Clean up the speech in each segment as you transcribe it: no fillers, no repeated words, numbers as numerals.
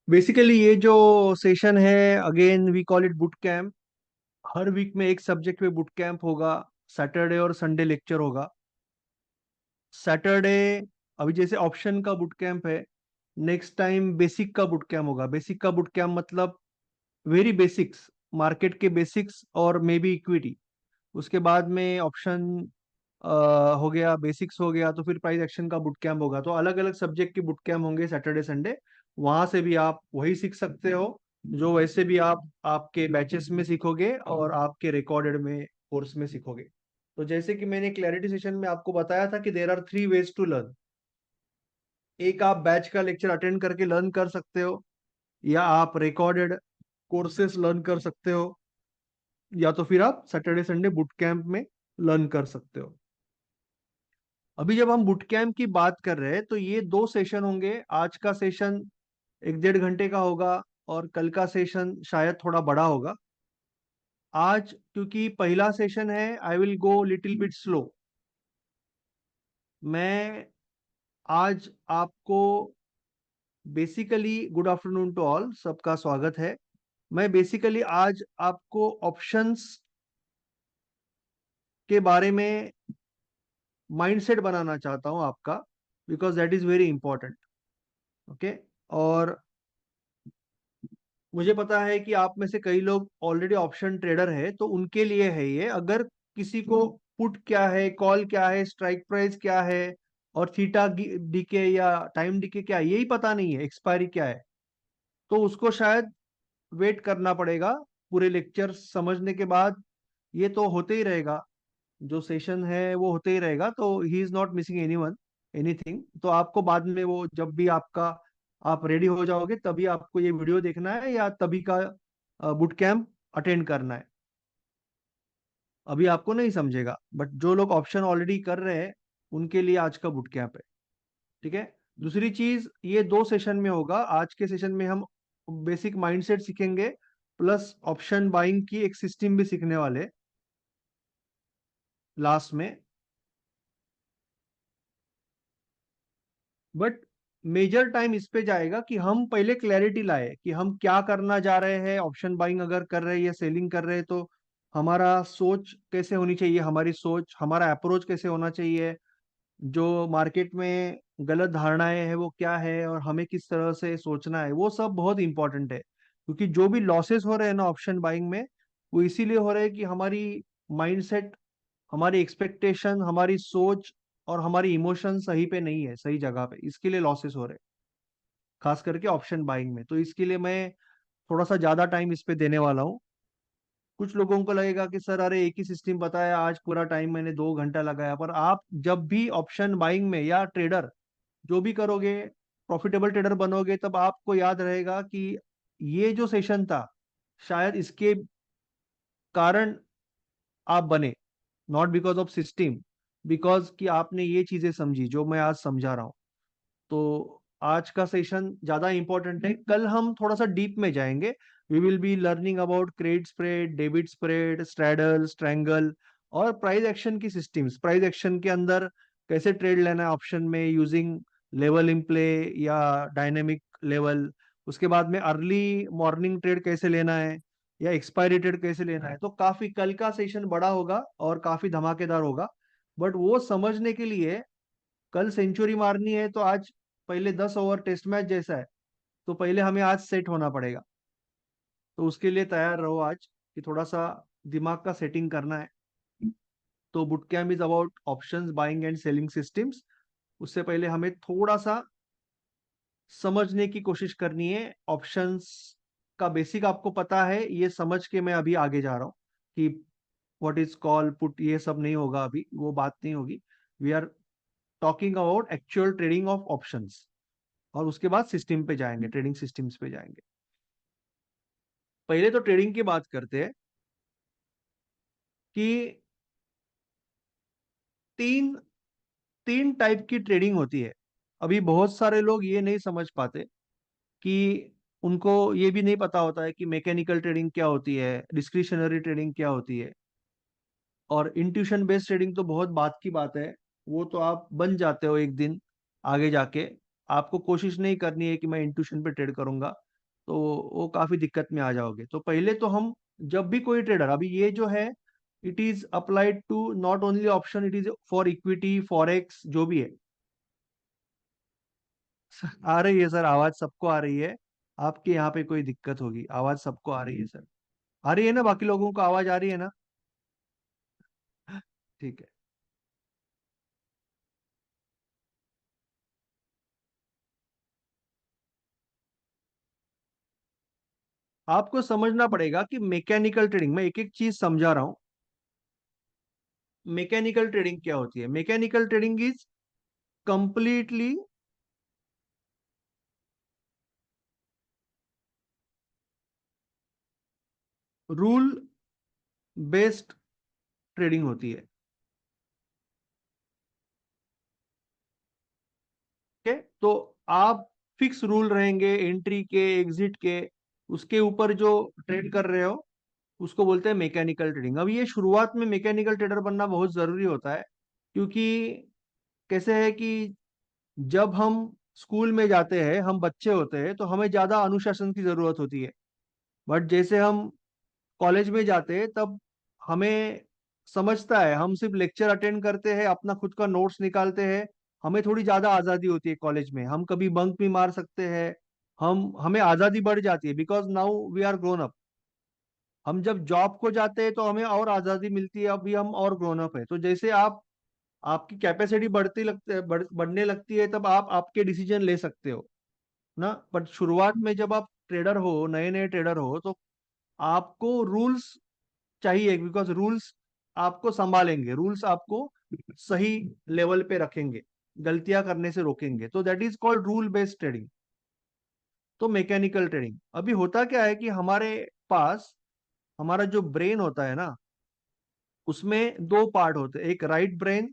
Basically ये जो session है, again we call it boot camp. हर वीक में एक सब्जेक्ट पे बुट कैंप होगा। सैटरडे और संडे लेक्चर होगा। सैटरडे अभी जैसे ऑप्शन का बुट कैंप है, नेक्स्ट टाइम बेसिक का बुट कैंप होगा। बेसिक का बुट कैंप मतलब वेरी बेसिक्स, मार्केट के बेसिक्स और मे बी इक्विटी। उसके बाद में ऑप्शन हो गया, बेसिक्स हो गया, तो फिर प्राइस एक्शन का बुट कैंप होगा। तो अलग अलग सब्जेक्ट के बुट कैंप होंगे सैटरडे संडे। वहां से भी आप वही सीख सकते हो जो वैसे भी आप आपके बैचेस में सीखोगे और आपके रिकॉर्डेड में कोर्स में सीखोगे। तो जैसे कि मैंने क्लैरिटी सेशन में आपको बताया था कि there are three ways to learn. एक आप बैच का लेक्चर अटेंड करके लर्न कर सकते हो, या आप रिकॉर्डेड कोर्सेस लर्न कर सकते हो, या तो फिर आप सैटरडे संडे बुट कैंप में लर्न कर सकते हो। अभी जब हम बुट कैंप की बात कर रहे हैं तो ये दो सेशन होंगे। आज का सेशन 1-1.5 घंटे का होगा और कल का सेशन शायद थोड़ा बड़ा होगा। आज क्योंकि पहला सेशन है, I will go little bit slow. मैं आज आपको basically, good afternoon to all, सबका स्वागत है। मैं बेसिकली आज आपको ऑप्शंस के बारे में माइंडसेट बनाना चाहता हूं आपका, because that is very important. Okay. और मुझे पता है कि आप में से कई लोग ऑलरेडी ऑप्शन ट्रेडर है, तो उनके लिए है ये। अगर किसी को पुट क्या है, कॉल क्या है, स्ट्राइक प्राइस क्या है, और थीटा डीके या टाइम डीके क्या है, यही पता नहीं है, एक्सपायरी क्या है, तो उसको शायद वेट करना पड़ेगा पूरे लेक्चर समझने के बाद। ये तो होते ही रहेगा, जो सेशन है वो होते ही रहेगा, तो he is not missing anyone anything. तो आपको बाद में वो जब भी आपका आप रेडी हो जाओगे तभी आपको ये वीडियो देखना है, या तभी का बुट कैंप अटेंड करना है। अभी आपको नहीं समझेगा, बट जो लोग ऑप्शन ऑलरेडी कर रहे हैं उनके लिए आज का बुट कैंप है। ठीक है। दूसरी चीज, ये दो सेशन में होगा। आज के सेशन में हम बेसिक माइंडसेट सीखेंगे, प्लस ऑप्शन बाइंग की एक सिस्टम भी सीखने वाले लास्ट में। बट मेजर टाइम इस पे जाएगा कि हम पहले क्लैरिटी लाए कि हम क्या करना जा रहे हैं। ऑप्शन बाइंग अगर कर रहे हैं या सेलिंग कर रहे हैं तो हमारा सोच कैसे होनी चाहिए, हमारी सोच, हमारा अप्रोच कैसे होना चाहिए, जो मार्केट में गलत धारणाएं हैं वो क्या है, और हमें किस तरह से सोचना है, वो सब बहुत इंपॉर्टेंट है। क्योंकि जो भी लॉसेस हो रहे हैं ना ऑप्शन बाइंग में, वो इसीलिए हो रहे हैं कि हमारी माइंडसेट, हमारी एक्सपेक्टेशन, हमारी सोच और हमारी इमोशन सही पे नहीं है, सही जगह पे, इसके लिए लॉसेस हो रहे हैं, खास करके ऑप्शन बाइंग में। तो इसके लिए मैं थोड़ा सा ज्यादा टाइम इस पे देने वाला हूँ। कुछ लोगों को लगेगा कि सर अरे एक ही सिस्टम बताया, आज पूरा टाइम मैंने 2 घंटा लगाया। पर आप जब भी ऑप्शन बाइंग में या ट्रेडर जो भी करोगे, प्रॉफिटेबल ट्रेडर बनोगे, तब आपको याद रहेगा कि ये जो सेशन था, शायद इसके कारण आप बने, not because of system, because कि आपने ये चीजें समझी जो मैं आज समझा रहा हूँ। तो आज का सेशन ज्यादा इंपॉर्टेंट है। कल हम थोड़ा सा डीप में जाएंगे। We will be learning about credit spread, debit spread, straddle, strangle, और प्राइस एक्शन की सिस्टम्स। प्राइस एक्शन के अंदर कैसे ट्रेड लेना है ऑप्शन में, यूजिंग लेवल इन प्ले या डायनेमिक लेवल। उसके बाद में अर्ली मॉर्निंग ट्रेड कैसे लेना है, या एक्सपायरी ट्रेड कैसे लेना है। तो काफी कल का सेशन बड़ा होगा और काफी धमाकेदार होगा। बट वो समझने के लिए, कल सेंचुरी मारनी है तो आज पहले 10 ओवर टेस्ट मैच जैसा है, तो पहले हमें आज सेट होना पड़ेगा। तो उसके लिए तैयार रहो आज, कि थोड़ा सा दिमाग का सेटिंग करना है। तो boot camp is about options buying and selling systems. उससे पहले हमें थोड़ा सा समझने की कोशिश करनी है ऑप्शंस का। बेसिक आपको पता है, ये समझ के मैं अभी आगे जा रहा हूँ कि व्हाट इज कॉल पुट, ये सब नहीं होगा, अभी वो बात नहीं होगी। We are talking about actual trading of options, और उसके बाद सिस्टम पे जाएंगे, ट्रेडिंग सिस्टम्स पे जाएंगे। पहले तो ट्रेडिंग की बात करते हैं कि तीन तीन टाइप की ट्रेडिंग होती है। अभी बहुत सारे लोग ये नहीं समझ पाते कि उनको ये भी नहीं पता होता है कि मैकेनिकल ट्रेडिंग क्या होती है, डिस्क्रिशनरी ट्रेडिंग क्या होती है, और इंट्यूशन बेस्ड ट्रेडिंग तो बहुत बात की बात है। वो तो आप बन जाते हो एक दिन आगे जाके। आपको कोशिश नहीं करनी है कि मैं इंट्यूशन पे ट्रेड करूंगा। तो वो काफी दिक्कत में आ जाओगे। तो पहले तो हम, जब भी कोई ट्रेडर, अभी ये जो है, it is applied to not only option, it is for equity, forex, जो भी है। आ रही है सर आवाज, सबको आ रही है। आपके यहाँ पे कोई दिक्कत होगी, आवाज सबको आ रही है सर। आ रही है ना, बाकी लोगों को आवाज आ रही है ना? ठीक है। आपको समझना पड़ेगा कि मैकेनिकल ट्रेडिंग में एक एक चीज समझा रहा हूं। मैकेनिकल ट्रेडिंग क्या होती है? Mechanical trading is completely rule based trading होती है। ठीक है, तो आप फिक्स रूल रहेंगे एंट्री के, एग्जिट के, उसके ऊपर जो ट्रेड कर रहे हो उसको बोलते हैं मैकेनिकल ट्रेडिंग। अब ये शुरुआत में मैकेनिकल ट्रेडर बनना बहुत जरूरी होता है, क्योंकि कैसे है कि जब हम स्कूल में जाते हैं, हम बच्चे होते हैं, तो हमें ज्यादा अनुशासन की जरूरत होती है। बट जैसे हम कॉलेज में जाते हैं, तब हमें समझता है, हम सिर्फ लेक्चर अटेंड करते हैं, अपना खुद का नोट्स निकालते हैं। हमें थोड़ी ज्यादा आजादी होती है कॉलेज में, हम कभी बंक भी मार सकते हैं। हम हमें आजादी बढ़ जाती है, because now we are grown up. हम जब जॉब को जाते हैं तो हमें और आजादी मिलती है, अभी हम और ग्रोन अप है। तो जैसे आप, आपकी कैपेसिटी बढ़ने लगती है, तब आप आपके डिसीजन ले सकते हो ना। बट शुरुआत में जब आप ट्रेडर हो, नए नए ट्रेडर हो, तो आपको रूल्स चाहिए, बिकॉज रूल्स आपको संभालेंगे, रूल्स आपको सही लेवल पे रखेंगे, गलतियां करने से रोकेंगे। तो that is called rule based trading. तो मैकेनिकल ट्रेडिंग, अभी होता क्या है कि हमारे पास, हमारा जो ब्रेन होता है ना, उसमें दो पार्ट होते हैं, एक राइट ब्रेन,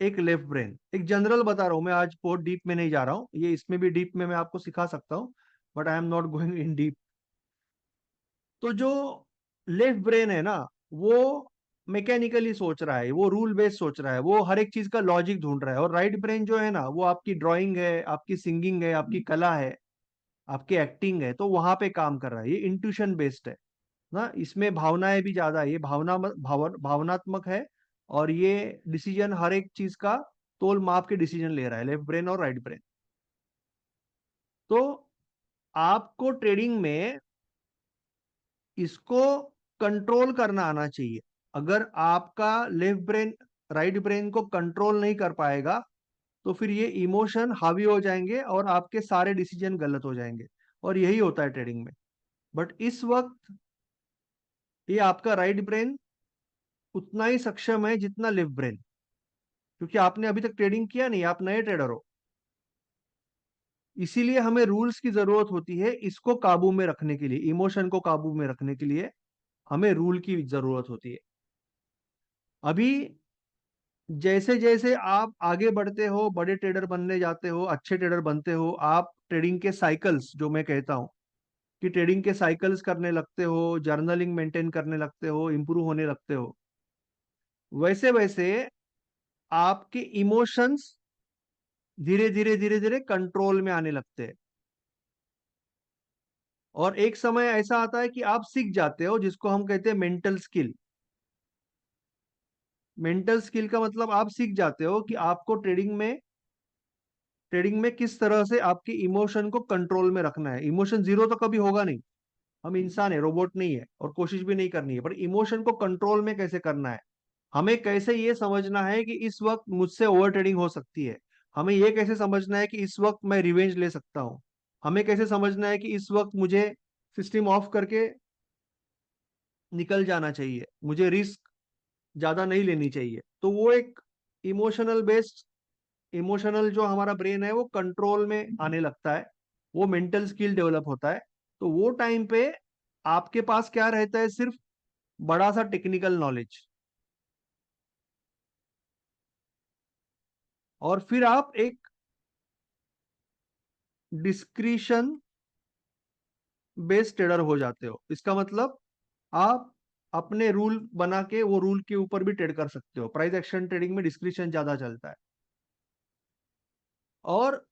एक लेफ्ट ब्रेन। एक जनरल बता रहा हूँ मैं, आज बहुत डीप में नहीं जा रहा हूँ, ये इसमें भी डीप में मैं आपको सिखा सकता हूँ, but I am not going in deep. तो जो लेफ्ट ब्रेन है ना, वो मैकेनिकली सोच रहा है, वो रूल बेस्ड सोच रहा है, वो हर एक चीज का लॉजिक ढूंढ रहा है। और राइट ब्रेन जो है ना, वो आपकी ड्राइंग है, आपकी सिंगिंग है, आपकी कला है, आपकी एक्टिंग है, तो वहां पे काम कर रहा है। ये इंट्यूशन बेस्ड है ना, इसमें भावनाएं भी ज्यादा है, ये भावनात्मक है। और ये डिसीजन, हर एक चीज का तोल माप के डिसीजन ले रहा है, लेफ्ट ब्रेन और राइट ब्रेन। तो आपको ट्रेडिंग में इसको कंट्रोल करना आना चाहिए। अगर आपका लेफ्ट ब्रेन राइट ब्रेन को कंट्रोल नहीं कर पाएगा, तो फिर ये इमोशन हावी हो जाएंगे और आपके सारे डिसीजन गलत हो जाएंगे। और यही होता है ट्रेडिंग में। बट इस वक्त ये आपका राइट ब्रेन उतना ही सक्षम है जितना लेफ्ट ब्रेन, क्योंकि आपने अभी तक ट्रेडिंग किया नहीं, आप नए ट्रेडर हो। इसीलिए हमें रूल्स की जरूरत होती है, इसको काबू में रखने के लिए, इमोशन को काबू में रखने के लिए हमें रूल की जरूरत होती है। अभी जैसे जैसे आप आगे बढ़ते हो, बड़े ट्रेडर बनने जाते हो, अच्छे ट्रेडर बनते हो, आप ट्रेडिंग के साइकिल्स, जो मैं कहता हूँ कि ट्रेडिंग के साइकिल्स करने लगते हो, जर्नलिंग मेंटेन करने लगते हो, इंप्रूव होने लगते हो, वैसे वैसे आपके इमोशंस धीरे धीरे धीरे धीरे कंट्रोल में आने लगते हैं। और एक समय ऐसा आता है कि आप सीख जाते हो, जिसको हम कहते हैं मेंटल स्किल। मेंटल स्किल का मतलब आप सीख जाते हो कि आपको ट्रेडिंग में किस तरह से आपकी इमोशन को कंट्रोल में रखना है। इमोशन जीरो तो कभी होगा नहीं, हम इंसान है, रोबोट नहीं है, और कोशिश भी नहीं करनी है। पर इमोशन को कंट्रोल में कैसे करना है, हमें कैसे ये समझना है कि इस वक्त मुझसे ओवर ट्रेडिंग हो सकती है, हमें ये कैसे समझना है कि इस वक्त मैं रिवेंज ले सकता हूँ, हमें कैसे समझना है कि इस वक्त मुझे सिस्टम ऑफ करके निकल जाना चाहिए, मुझे रिस्क ज्यादा नहीं लेनी चाहिए। तो वो एक इमोशनल बेस्ड, इमोशनल जो हमारा ब्रेन है वो कंट्रोल में आने लगता है, वो मेंटल स्किल डेवलप होता है। तो वो टाइम पे आपके पास क्या रहता है? सिर्फ बड़ा सा टेक्निकल नॉलेज, और फिर आप एक डिस्क्रिशन बेस्ड ट्रेडर हो जाते हो। इसका मतलब आप अपने रूल बना के वो रूल के ऊपर भी ट्रेड कर सकते हो। प्राइस एक्शन ट्रेडिंग में डिस्क्रिशन ज्यादा चलता है। और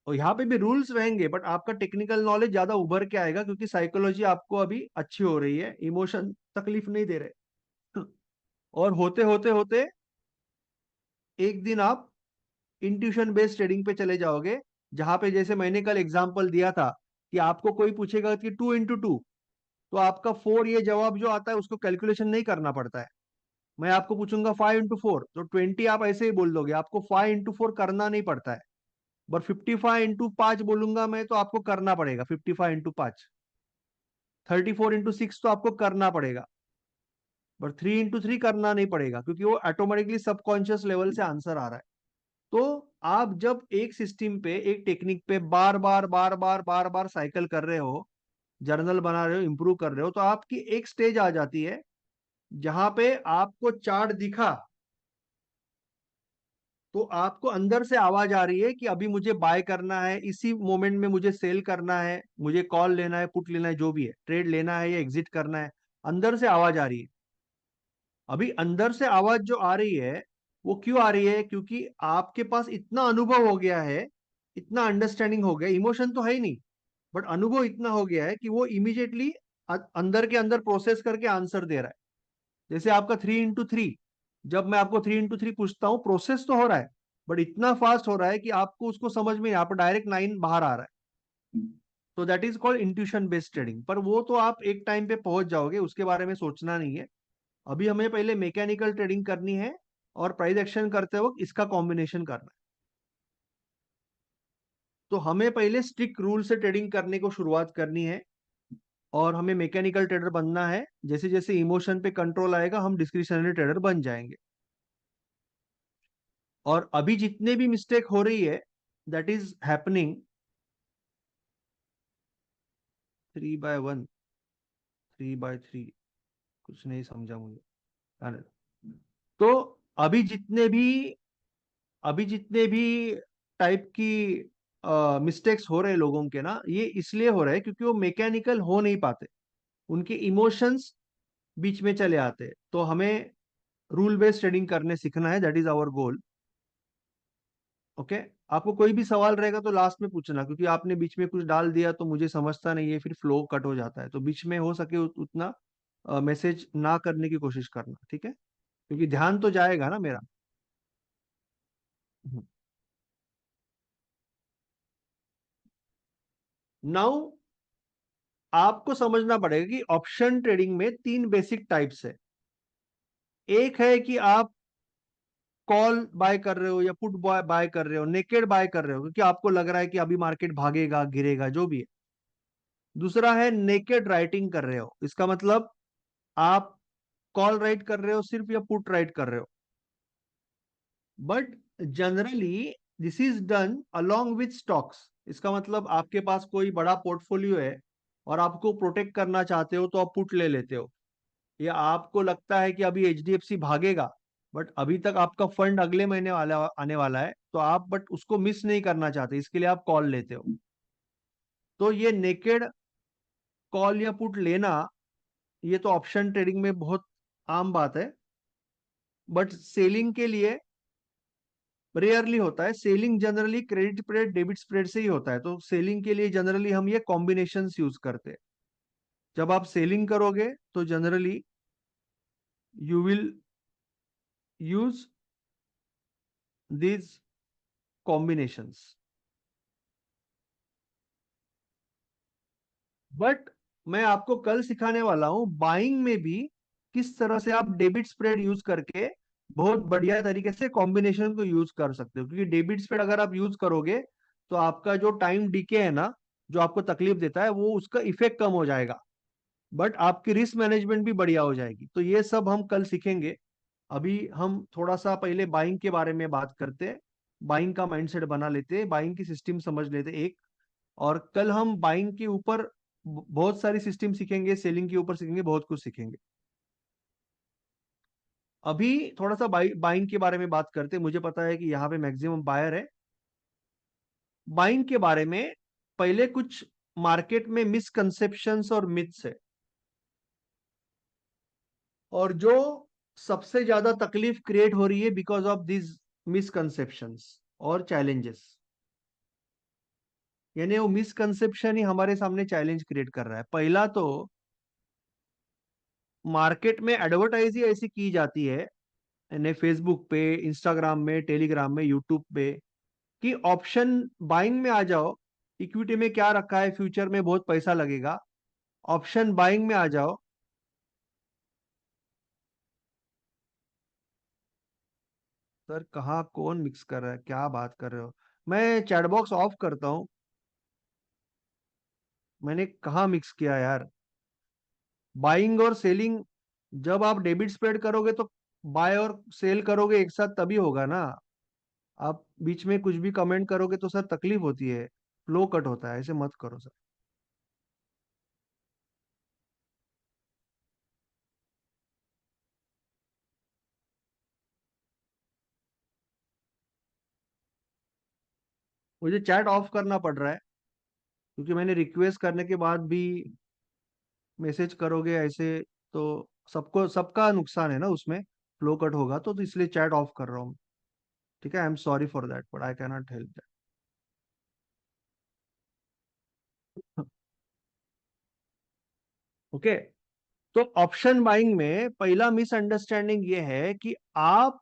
और यहाँ पे भी रूल्स रहेंगे, बट आपका टेक्निकल नॉलेज ज्यादा उभर के आएगा, क्योंकि साइकोलॉजी आपको अभी अच्छी हो रही है, इमोशन तकलीफ नहीं दे रहे। और होते होते होते एक दिन आप इंट्यूशन बेस्ड ट्रेडिंग पे चले जाओगे, जहां पे जैसे मैंने कल एग्जांपल दिया था कि आपको कोई पूछेगा कि 2 into 2, तो आपका 4 ये जवाब जो आता है उसको कैलकुलेशन नहीं करना पड़ता है। मैं आपको पूछूंगा 5 into 4, तो 20 आप ऐसे ही बोल दोगे, आपको 5 into 4 करना नहीं पड़ता है। बट 55 into 5 बोलूंगा मैं, तो आपको करना पड़ेगा 55 into 5। 34 into 6 तो आपको करना पड़ेगा, बट 3 into 3 करना नहीं पड़ेगा, क्योंकि वो ऑटोमेटिकली सबकॉन्शियस लेवल से आंसर आ रहा है। तो आप जब एक सिस्टम पे, एक टेक्निक पे बार बार बार बार बार बार साइकिल कर रहे हो, जर्नल बना रहे हो, इंप्रूव कर रहे हो, तो आपकी एक स्टेज आ जाती है जहां पे आपको चार्ट दिखा, तो आपको अंदर से आवाज आ रही है कि अभी मुझे बाय करना है, इसी मोमेंट में मुझे सेल करना है, मुझे कॉल लेना है, पुट लेना है, जो भी है, ट्रेड लेना है या एग्जिट करना है। अंदर से आवाज आ रही है। अभी अंदर से आवाज जो आ रही है, वो क्यों आ रही है? क्योंकि आपके पास इतना अनुभव हो गया है, इतना अंडरस्टैंडिंग हो गया, इमोशन तो है ही नहीं, बट अनुभव इतना हो गया है कि वो इमीडिएटली अंदर के अंदर प्रोसेस करके आंसर दे रहा है। जैसे आपका 3 into 3, जब मैं आपको 3 into 3 पूछता हूँ, प्रोसेस तो हो रहा है, बट इतना फास्ट हो रहा है कि आपको उसको समझ में नहीं, आप डायरेक्ट 9 बाहर आ रहा है। तो that is called intuition based trading. पर वो तो आप एक टाइम पे पहुंच जाओगे, उसके बारे में सोचना नहीं है। अभी हमें पहले मैकेनिकल ट्रेडिंग करनी है, और प्राइस एक्शन करते वक्त इसका कॉम्बिनेशन करना है। तो हमें पहले स्ट्रिक्ट रूल से ट्रेडिंग करने को शुरुआत करनी है, और हमें मैकेनिकल ट्रेडर बनना है। जैसे जैसे इमोशन पे कंट्रोल आएगा, हम डिस्क्रिशनरी ट्रेडर बन जाएंगे। और अभी जितने भी मिस्टेक हो रही है, दैट इज हैपनिंग 3/1, 3/3, कुछ नहीं समझा मुझे। अरे, तो अभी जितने भी अभी जितने भी टाइप की मिस्टेक्स हो रहे हैं लोगों के ना, ये इसलिए हो रहा है क्योंकि वो मैकेनिकल हो नहीं पाते, उनके इमोशंस बीच में चले आते हैं। तो हमें रूल बेस्ड ट्रेडिंग करने सीखना है, that is our goal. Okay. आपको कोई भी सवाल रहेगा तो लास्ट में पूछना, क्योंकि आपने बीच में कुछ डाल दिया तो मुझे समझता नहीं है, फिर फ्लो कट हो जाता है। तो बीच में हो सके उतना मैसेज ना करने की कोशिश करना, ठीक है? क्योंकि ध्यान तो जाएगा ना मेरा। नाउ आपको समझना पड़ेगा कि ऑप्शन ट्रेडिंग में 3 बेसिक टाइप्स है। एक है कि आप कॉल बाय कर रहे हो या पुट बाय कर रहे हो, नेकेड बाय कर रहे हो, क्योंकि आपको लग रहा है कि अभी मार्केट भागेगा, गिरेगा, जो भी है। दूसरा है नेकेड राइटिंग कर रहे हो, इसका मतलब आप कॉल राइट कर रहे हो सिर्फ, या पुट राइट कर रहे हो। But generally this is done along with stocks. इसका मतलब आपके पास कोई बड़ा पोर्टफोलियो है और आपको प्रोटेक्ट करना चाहते हो, तो आप पुट ले लेते हो। या आपको लगता है कि अभी एचडीएफसी भागेगा, बट अभी तक आपका फंड अगले महीने वाला आने वाला है, तो आप बट उसको मिस नहीं करना चाहते, इसके लिए आप कॉल लेते हो। तो ये नेकेड कॉल या पुट लेना, ये तो ऑप्शन ट्रेडिंग में बहुत आम बात है, बट सेलिंग के लिए रेयरली होता है। Selling generally credit spread, debit spread से ही होता है। तो सेलिंग के लिए जनरली हम ये कॉम्बिनेशन यूज करते हैं। जब आप सेलिंग करोगे तो generally you will use these combinations. But मैं आपको कल सिखाने वाला हूं बाइंग में भी किस तरह से आप डेबिट स्प्रेड यूज करके बहुत बढ़िया तरीके से कॉम्बिनेशन को यूज कर सकते हो। क्योंकि डेबिट स्प्रेड अगर आप यूज करोगे, तो आपका जो टाइम डीके है ना, जो आपको तकलीफ देता है, वो उसका इफेक्ट कम हो जाएगा, बट आपकी रिस्क मैनेजमेंट भी बढ़िया हो जाएगी। तो ये सब हम कल सीखेंगे। अभी हम थोड़ा सा पहले बाइंग के बारे में बात करते हैं, बाइंग का माइंडसेट बना लेते हैं, बाइंग की सिस्टम समझ लेते हैं एक। और कल हम बाइंग के ऊपर बहुत सारी सिस्टम सीखेंगे, सेलिंग के ऊपर सीखेंगे, बहुत कुछ सीखेंगे। अभी थोड़ा सा बाइंग के बारे में बात करते हैं। मुझे पता है कि यहाँ पे मैक्सिमम बायर है। बाइंग के बारे में पहले कुछ मार्केट में मिसकंसेप्शंस और मिथ्स है, और जो सबसे ज्यादा तकलीफ क्रिएट हो रही है बिकॉज ऑफ दिस मिसकंसेप्शंस और चैलेंजेस। यानी वो मिसकंसेप्शन ही हमारे सामने चैलेंज क्रिएट कर रहा है। पहला तो मार्केट में एडवर्टाइज ही ऐसी की जाती है, यानी फेसबुक पे, इंस्टाग्राम में, टेलीग्राम में, यूट्यूब पे, कि ऑप्शन बाइंग में आ जाओ। इक्विटी में क्या रखा है, फ्यूचर में बहुत पैसा लगेगा, ऑप्शन बाइंग में आ जाओ। सर कहाँ कौन मिक्स कर रहा है, क्या बात कर रहे हो? मैं चैट बॉक्स ऑफ करता हूँ। मैंने कहाँ मिक्स किया यार? बाइंग और सेलिंग, जब आप डेबिट स्प्रेड करोगे तो बाय और सेल करोगे एक साथ तभी होगा ना। आप बीच में कुछ भी कमेंट करोगे तो सर तकलीफ होती है, फ्लो कट होता है, ऐसे मत करो सर। मुझे चैट ऑफ करना पड़ रहा है क्योंकि मैंने रिक्वेस्ट करने के बाद भी मैसेज करोगे ऐसे तो सबको, सबका नुकसान है ना उसमें, फ्लो कट होगा तो इसलिए चैट ऑफ कर रहा हूँ। ठीक है, I am sorry for that but I can not help that. Okay. तो ऑप्शन बाइंग में पहला मिसअंडरस्टैंडिंग ये है कि आप,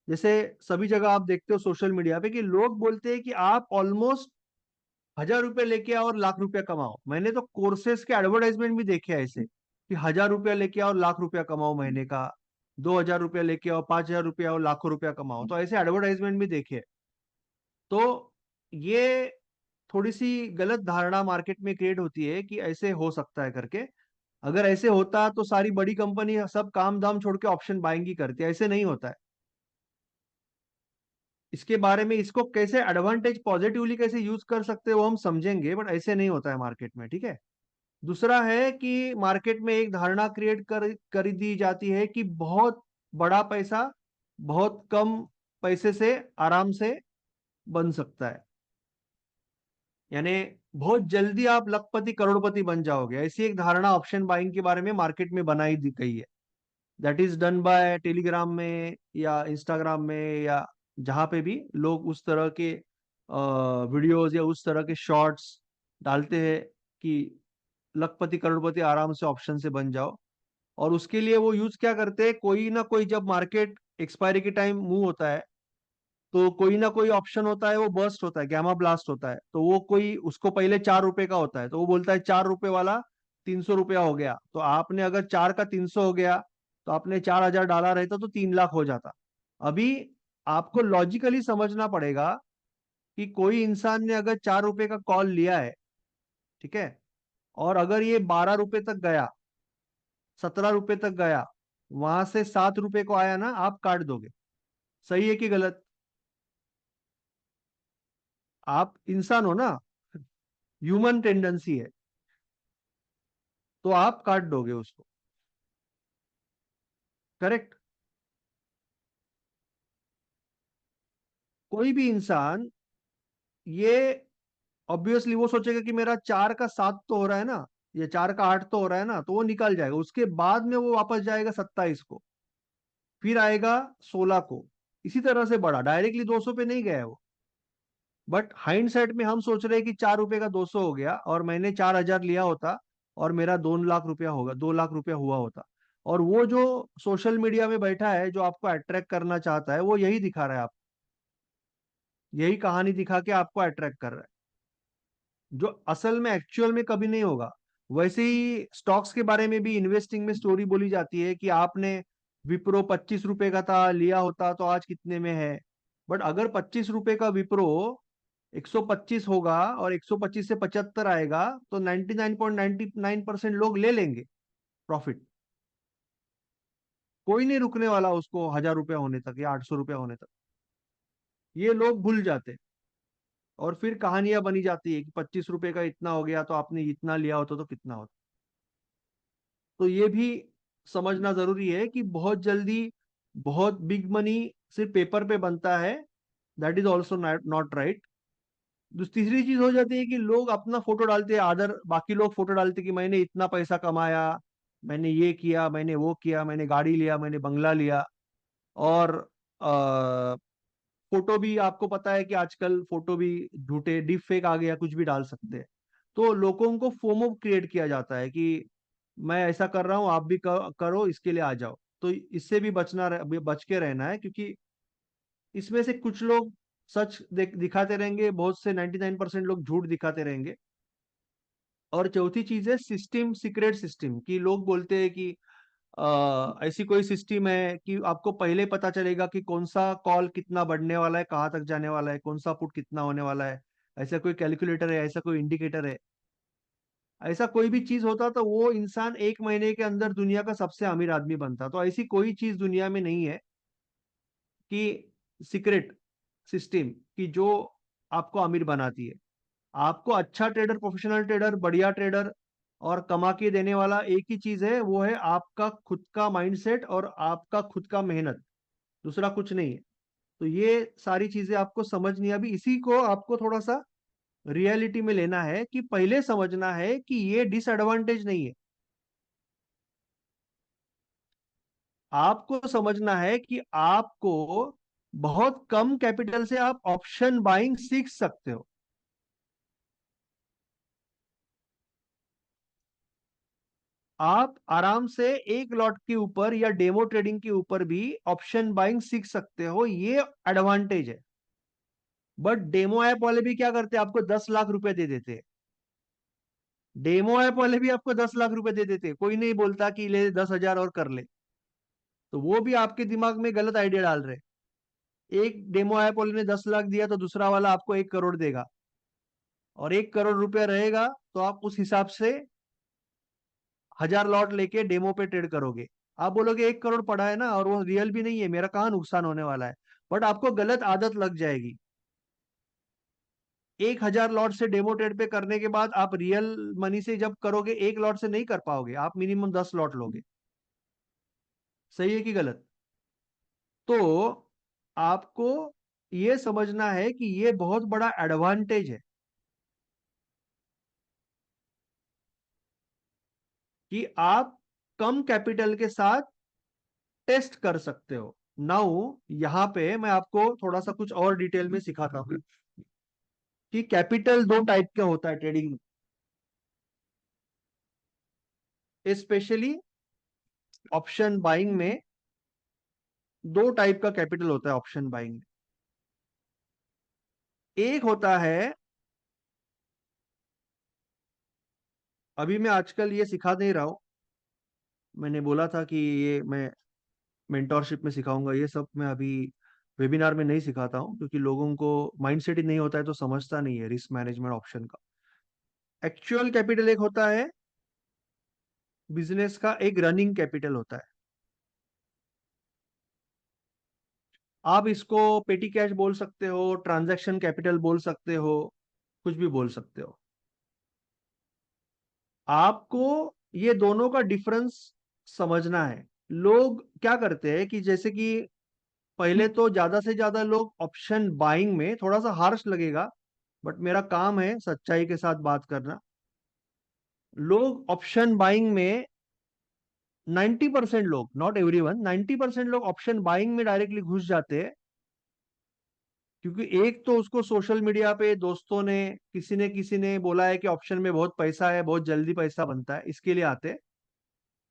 जैसे सभी जगह आप देखते हो सोशल मीडिया पे कि लोग बोलते हैं कि आप ऑलमोस्ट 1,000 रुपये लेके आओ और लाख रुपया कमाओ। मैंने तो कोर्सेस के एडवर्टाइजमेंट भी देखे हैं ऐसे कि 1,000 रुपया लेके आओ, लाख रुपया कमाओ महीने का, 2,000 रुपया लेके आओ, 5,000 रुपया आओ, लाखों रुपया कमाओ। तो ऐसे एडवर्टाइजमेंट भी देखे। तो ये थोड़ी सी गलत धारणा मार्केट में क्रिएट होती है कि ऐसे हो सकता है करके। अगर ऐसे होता तो सारी बड़ी कंपनी सब काम धाम छोड़ के ऑप्शन बाइंग ही करती है, ऐसे नहीं होता है। इसके बारे में, इसको कैसे एडवांटेज पॉजिटिवली कैसे यूज कर सकते हैं वो हम समझेंगे, बट ऐसे नहीं होता है मार्केट में। ठीक है। दूसरा है कि मार्केट में एक धारणा क्रिएट कर दी जाती है कि बहुत बड़ा पैसा बहुत कम पैसे से आराम से बन सकता है, यानी बहुत जल्दी आप लखपति करोड़पति बन जाओगे। ऐसी एक धारणा ऑप्शन बाइंग के बारे में मार्केट में बनाई दी गई है। That is done by Telegram में या इंस्टाग्राम में या जहां पे भी लोग उस तरह के वीडियोस या उस तरह के शॉर्ट्स डालते हैं कि लखपति करोड़पति आराम से ऑप्शन से बन जाओ। और उसके लिए वो यूज क्या करते हैं, कोई ना कोई, जब मार्केट एक्सपायरी के टाइम मूव होता है तो कोई ना कोई ऑप्शन होता है, वो बर्स्ट होता है, गैमा ब्लास्ट होता है। तो वो कोई, उसको पहले 4 रुपए का होता है तो वो बोलता है 4 रुपए वाला 300 रुपया हो गया। तो आपने अगर 4 का 300 हो गया तो आपने 4,000 डाला रहता तो 3 लाख हो जाता। अभी आपको लॉजिकली समझना पड़ेगा कि कोई इंसान ने अगर 4 रुपए का कॉल लिया है, ठीक है, और अगर ये 12 रुपए तक गया, 17 रुपए तक गया, वहां से 7 रुपए को आया ना, आप काट दोगे। सही है कि गलत? आप इंसान हो ना, ह्यूमन टेंडेंसी है, तो आप काट दोगे उसको। करेक्ट। कोई भी इंसान ये ऑब्वियसली वो सोचेगा कि मेरा 4 का 7 तो हो रहा है ना, ये 4 का 8 तो हो रहा है ना, तो वो निकल जाएगा। उसके बाद में वो वापस जाएगा 27 को, फिर आएगा 16 को, इसी तरह से बढ़ा, डायरेक्टली 200 पे नहीं गया है वो। बट हाइंड में हम सोच रहे हैं कि 4 रुपए का 200 हो गया और मैंने 4,000 लिया होता और मेरा 2 लाख रुपया होगा, 2 लाख रुपया हुआ होता। और वो जो सोशल मीडिया में बैठा है जो आपको अट्रैक्ट करना चाहता है, वो यही दिखा रहा है, आप यही कहानी दिखा के आपको अट्रैक्ट कर रहा है, जो असल में एक्चुअल में कभी नहीं होगा। वैसे ही स्टॉक्स के बारे में भी इन्वेस्टिंग में स्टोरी बोली जाती है कि आपने विप्रो 25 रुपए का था, लिया होता तो आज कितने में है। बट अगर 25 रुपए का विप्रो 125 होगा और 125 से 75 आएगा तो 99.99% लोग ले लेंगे प्रॉफिट। कोई नहीं रुकने वाला उसको 1,000 रुपया होने तक या 800 रुपया होने तक। ये लोग भूल जाते हैं और फिर कहानियां बनी जाती है कि 25 रुपए का इतना हो गया तो आपने इतना लिया होता तो कितना होता। तो ये भी समझना जरूरी है कि बहुत जल्दी बहुत बिग मनी सिर्फ पेपर पे बनता है। That is also not right. तीसरी चीज हो जाती है कि लोग अपना फोटो डालते हैं, अदर बाकी लोग फोटो डालते हैं कि मैंने इतना पैसा कमाया, मैंने ये किया, मैंने वो किया, मैंने गाड़ी लिया, मैंने बंगला लिया। और फोटो भी आपको पता है कि आजकल फोटो भी झूठे डीप फेक आ गया, कुछ भी डाल सकते हैं। तो लोगों को फोमो क्रिएट किया जाता है कि मैं ऐसा कर रहा हूँ, आप भी करो, इसके लिए आ जाओ। तो इससे भी बच के रहना है, क्योंकि इसमें से कुछ लोग सच दिखाते रहेंगे, बहुत से 99% लोग झूठ दिखाते रहेंगे। और चौथी चीज है सिस्टम, सीक्रेट सिस्टम, कि लोग बोलते हैं कि ऐसी कोई सिस्टम है कि आपको पहले पता चलेगा कि कौन सा कॉल कितना बढ़ने वाला है, कहाँ तक जाने वाला है, कौन सा पुट कितना होने वाला है। ऐसा कोई कैलकुलेटर है, ऐसा कोई इंडिकेटर है, ऐसा कोई भी चीज होता तो वो इंसान 1 महीने के अंदर दुनिया का सबसे अमीर आदमी बनता। तो ऐसी कोई चीज दुनिया में नहीं है कि सीक्रेट सिस्टम की जो आपको अमीर बनाती है। आपको अच्छा ट्रेडर, प्रोफेशनल ट्रेडर, बढ़िया ट्रेडर और कमा के देने वाला एक ही चीज है, वो है आपका खुद का माइंडसेट और आपका खुद का मेहनत, दूसरा कुछ नहीं है। तो ये सारी चीजें आपको समझनी है। अभी इसी को आपको थोड़ा सा रियलिटी में लेना है, कि पहले समझना है कि ये डिसएडवांटेज नहीं है। आपको समझना है कि आपको बहुत कम कैपिटल से आप ऑप्शन बाइंग सीख सकते हो। आप आराम से एक लॉट के ऊपर या डेमो ट्रेडिंग के ऊपर भी ऑप्शन बाइंग सीख सकते हो, ये एडवांटेज है। बट डेमो ऐप वाले भी क्या करते हैं, आपको 10 लाख रुपए दे देते हैं। डेमो ऐप वाले भी आपको 10 लाख रुपए दे देते हैं, कोई नहीं बोलता कि ले 10,000 और कर ले। तो वो भी आपके दिमाग में गलत आइडिया डाल रहे हैं। एक डेमो ऐप वाले ने 10 लाख दिया तो दूसरा वाला आपको 1 करोड़ देगा, और 1 करोड़ रुपया रहेगा, तो आप उस हिसाब से 1,000 लॉट लेके डेमो पे ट्रेड करोगे। आप बोलोगे 1 करोड़ पड़ा है ना, और वो रियल भी नहीं है, मेरा कहाँ नुकसान होने वाला है। बट आपको गलत आदत लग जाएगी। 1,000 लॉट से डेमो ट्रेड पे करने के बाद आप रियल मनी से जब करोगे, एक लॉट से नहीं कर पाओगे, आप मिनिमम 10 लॉट लोगे। सही है कि गलत? तो आपको ये समझना है कि ये बहुत बड़ा एडवांटेज है, कि आप कम कैपिटल के साथ टेस्ट कर सकते हो। नाउ यहाँ पे मैं आपको थोड़ा सा कुछ और डिटेल में सिखाता हूँ कि कैपिटल दो टाइप का होता है ट्रेडिंग में। स्पेशली ऑप्शन बाइंग में दो टाइप का कैपिटल होता है ऑप्शन बाइंग में। एक होता है, अभी मैं आजकल ये सिखा नहीं रहा हूं, मैंने बोला था कि ये मैं मेंटोरशिप में सिखाऊंगा, ये सब मैं अभी वेबिनार में नहीं सिखाता हूं, क्योंकि लोगों को माइंडसेट ही नहीं होता है तो समझता नहीं है रिस्क मैनेजमेंट ऑप्शन का। एक्चुअल कैपिटल एक होता है, बिजनेस का एक रनिंग कैपिटल होता है। आप इसको पेटी कैश बोल सकते हो, ट्रांजैक्शन कैपिटल बोल सकते हो, कुछ भी बोल सकते हो। आपको ये दोनों का डिफरेंस समझना है। लोग क्या करते हैं कि जैसे कि पहले तो ज्यादा से ज्यादा लोग ऑप्शन बाइंग में, थोड़ा सा हार्श लगेगा बट मेरा काम है सच्चाई के साथ बात करना, लोग ऑप्शन बाइंग में 90% लोग, नॉट एवरीवन, 90% लोग ऑप्शन बाइंग में डायरेक्टली घुस जाते हैं। क्योंकि एक तो उसको सोशल मीडिया पे दोस्तों ने, किसी ने बोला है कि ऑप्शन में बहुत पैसा है, बहुत जल्दी पैसा बनता है, इसके लिए आते हैं।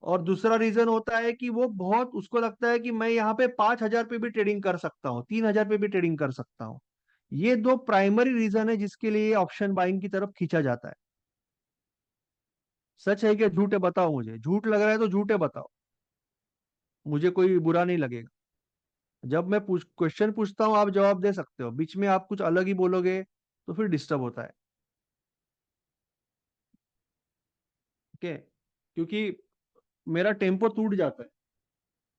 और दूसरा रीजन होता है कि वो बहुत, उसको लगता है कि मैं यहाँ पे 5,000 पे भी ट्रेडिंग कर सकता हूँ, 3,000 पे भी ट्रेडिंग कर सकता हूँ। ये दो प्राइमरी रीजन है जिसके लिए ऑप्शन बाइंग की तरफ खींचा जाता है। सच है कि झूठ है बताओ, मुझे झूठ लग रहा है तो झूठ है बताओ, मुझे कोई बुरा नहीं लगेगा। जब मैं क्वेश्चन पूछता हूँ आप जवाब दे सकते हो, बीच में आप कुछ अलग ही बोलोगे तो फिर डिस्टर्ब होता है। ओके? क्योंकि मेरा टेम्पो टूट जाता है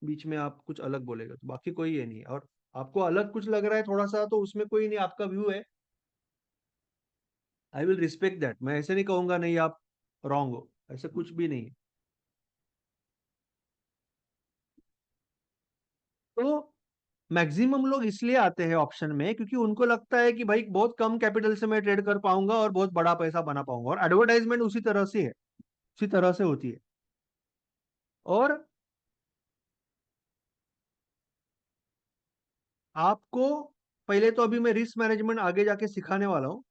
बीच में आप कुछ अलग बोलेगा तो, बाकी कोई ये नहीं है। और आपको अलग कुछ लग रहा है थोड़ा सा तो उसमें कोई नहीं, आपका व्यू है, आई विल रिस्पेक्ट दैट। मैं ऐसे नहीं कहूंगा नहीं आप रॉन्ग हो, ऐसे कुछ भी नहीं है। तो मैक्सिमम लोग इसलिए आते हैं ऑप्शन में क्योंकि उनको लगता है कि भाई बहुत कम कैपिटल से मैं ट्रेड कर पाऊंगा और बहुत बड़ा पैसा बना पाऊंगा, और एडवर्टाइजमेंट उसी तरह से है, उसी तरह से होती है। और आपको पहले तो अभी मैं रिस्क मैनेजमेंट आगे जाके सिखाने वाला हूँ,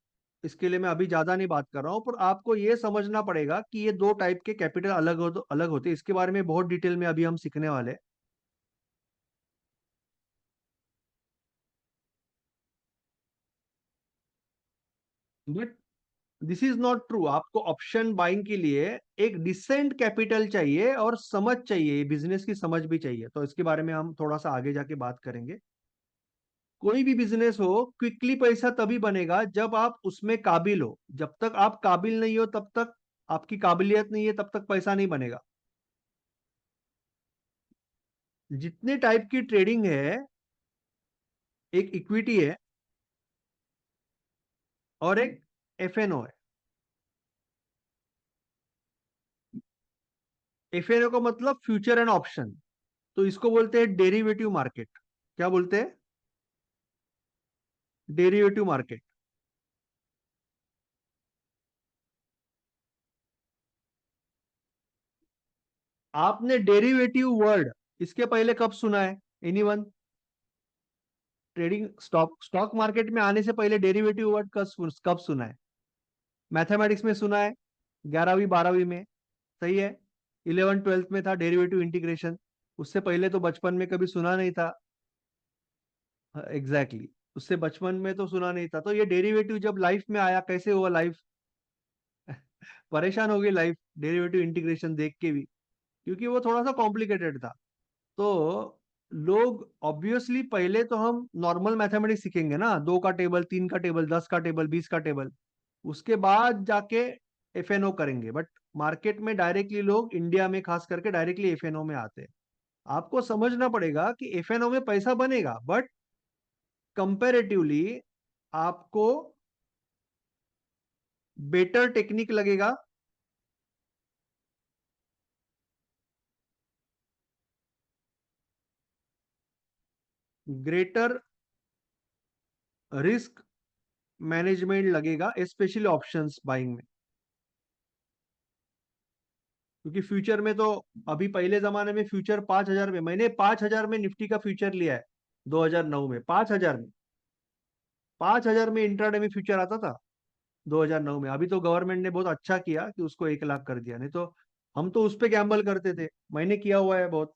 इसके लिए मैं अभी ज्यादा नहीं बात कर रहा हूँ, पर आपको ये समझना पड़ेगा कि ये दो टाइप के कैपिटल अलग होते हैं। इसके बारे में बहुत डिटेल में अभी हम सीखने वाले हैं। But this is not true. आपको ऑप्शन बाइंग के लिए एक डिसेंट कैपिटल चाहिए और समझ चाहिए, बिजनेस की समझ भी चाहिए। तो इसके बारे में हम थोड़ा सा आगे जाके बात करेंगे। कोई भी बिजनेस हो, क्विकली पैसा तभी बनेगा जब आप उसमें काबिल हो। जब तक आप काबिल नहीं हो, तब तक आपकी काबिलियत नहीं है, तब तक पैसा नहीं बनेगा। जितने टाइप की ट्रेडिंग है, एक इक्विटी है और एक एफएनओ है। एफएनओ का मतलब फ्यूचर एंड ऑप्शन, तो इसको बोलते हैं डेरिवेटिव मार्केट। क्या बोलते हैं? Derivative market. आपने डेरिवेटिव वर्ड इसके पहले कब सुना है? एनीवन? ट्रेडिंग स्टॉक मार्केट में आने से पहले डेरिवेटिव वर्ड कब सुना है? मैथमेटिक्स में सुना है, 11वीं 12वीं में। सही है। 11 12th में था डेरिवेटिव इंटीग्रेशन। उससे पहले तो बचपन में कभी सुना नहीं था। Exactly exactly. उससे बचपन में तो सुना नहीं था। तो ये डेरिवेटिव जब लाइफ में आया, कैसे हुआ लाइफ? परेशान हो गई लाइफ डेरिवेटिव इंटीग्रेशन देख के भी, क्योंकि वो थोड़ा सा कॉम्प्लिकेटेड था। तो लोग ऑब्वियसली, पहले तो हम नॉर्मल मैथमेटिक्स सीखेंगे ना, 2 का टेबल, 3 का टेबल, 10 का टेबल, 20 का टेबल। उसके बाद जाके एफएनओ करेंगे। बट मार्केट में डायरेक्टली लोग, इंडिया में खास करके, डायरेक्टली एफएनओ में आते हैं। आपको समझना पड़ेगा कि एफएनओ में पैसा बनेगा, बट कंपेरेटिवली आपको बेटर टेक्निक लगेगा, ग्रेटर रिस्क मैनेजमेंट लगेगा, स्पेशली ऑप्शंस बाइंग में। क्योंकि फ्यूचर में तो, अभी पहले जमाने में फ्यूचर 5,000 में, मैंने 5,000 में निफ्टी का फ्यूचर लिया है 2009 में। 5,000 में, 5,000 में इंट्राडे में फ्यूचर आता था 2009 में। अभी तो गवर्नमेंट ने बहुत अच्छा किया कि उसको 1 लाख कर दिया, नहीं तो हम तो उस पे गैम्बल करते थे। मैंने किया हुआ है बहुत।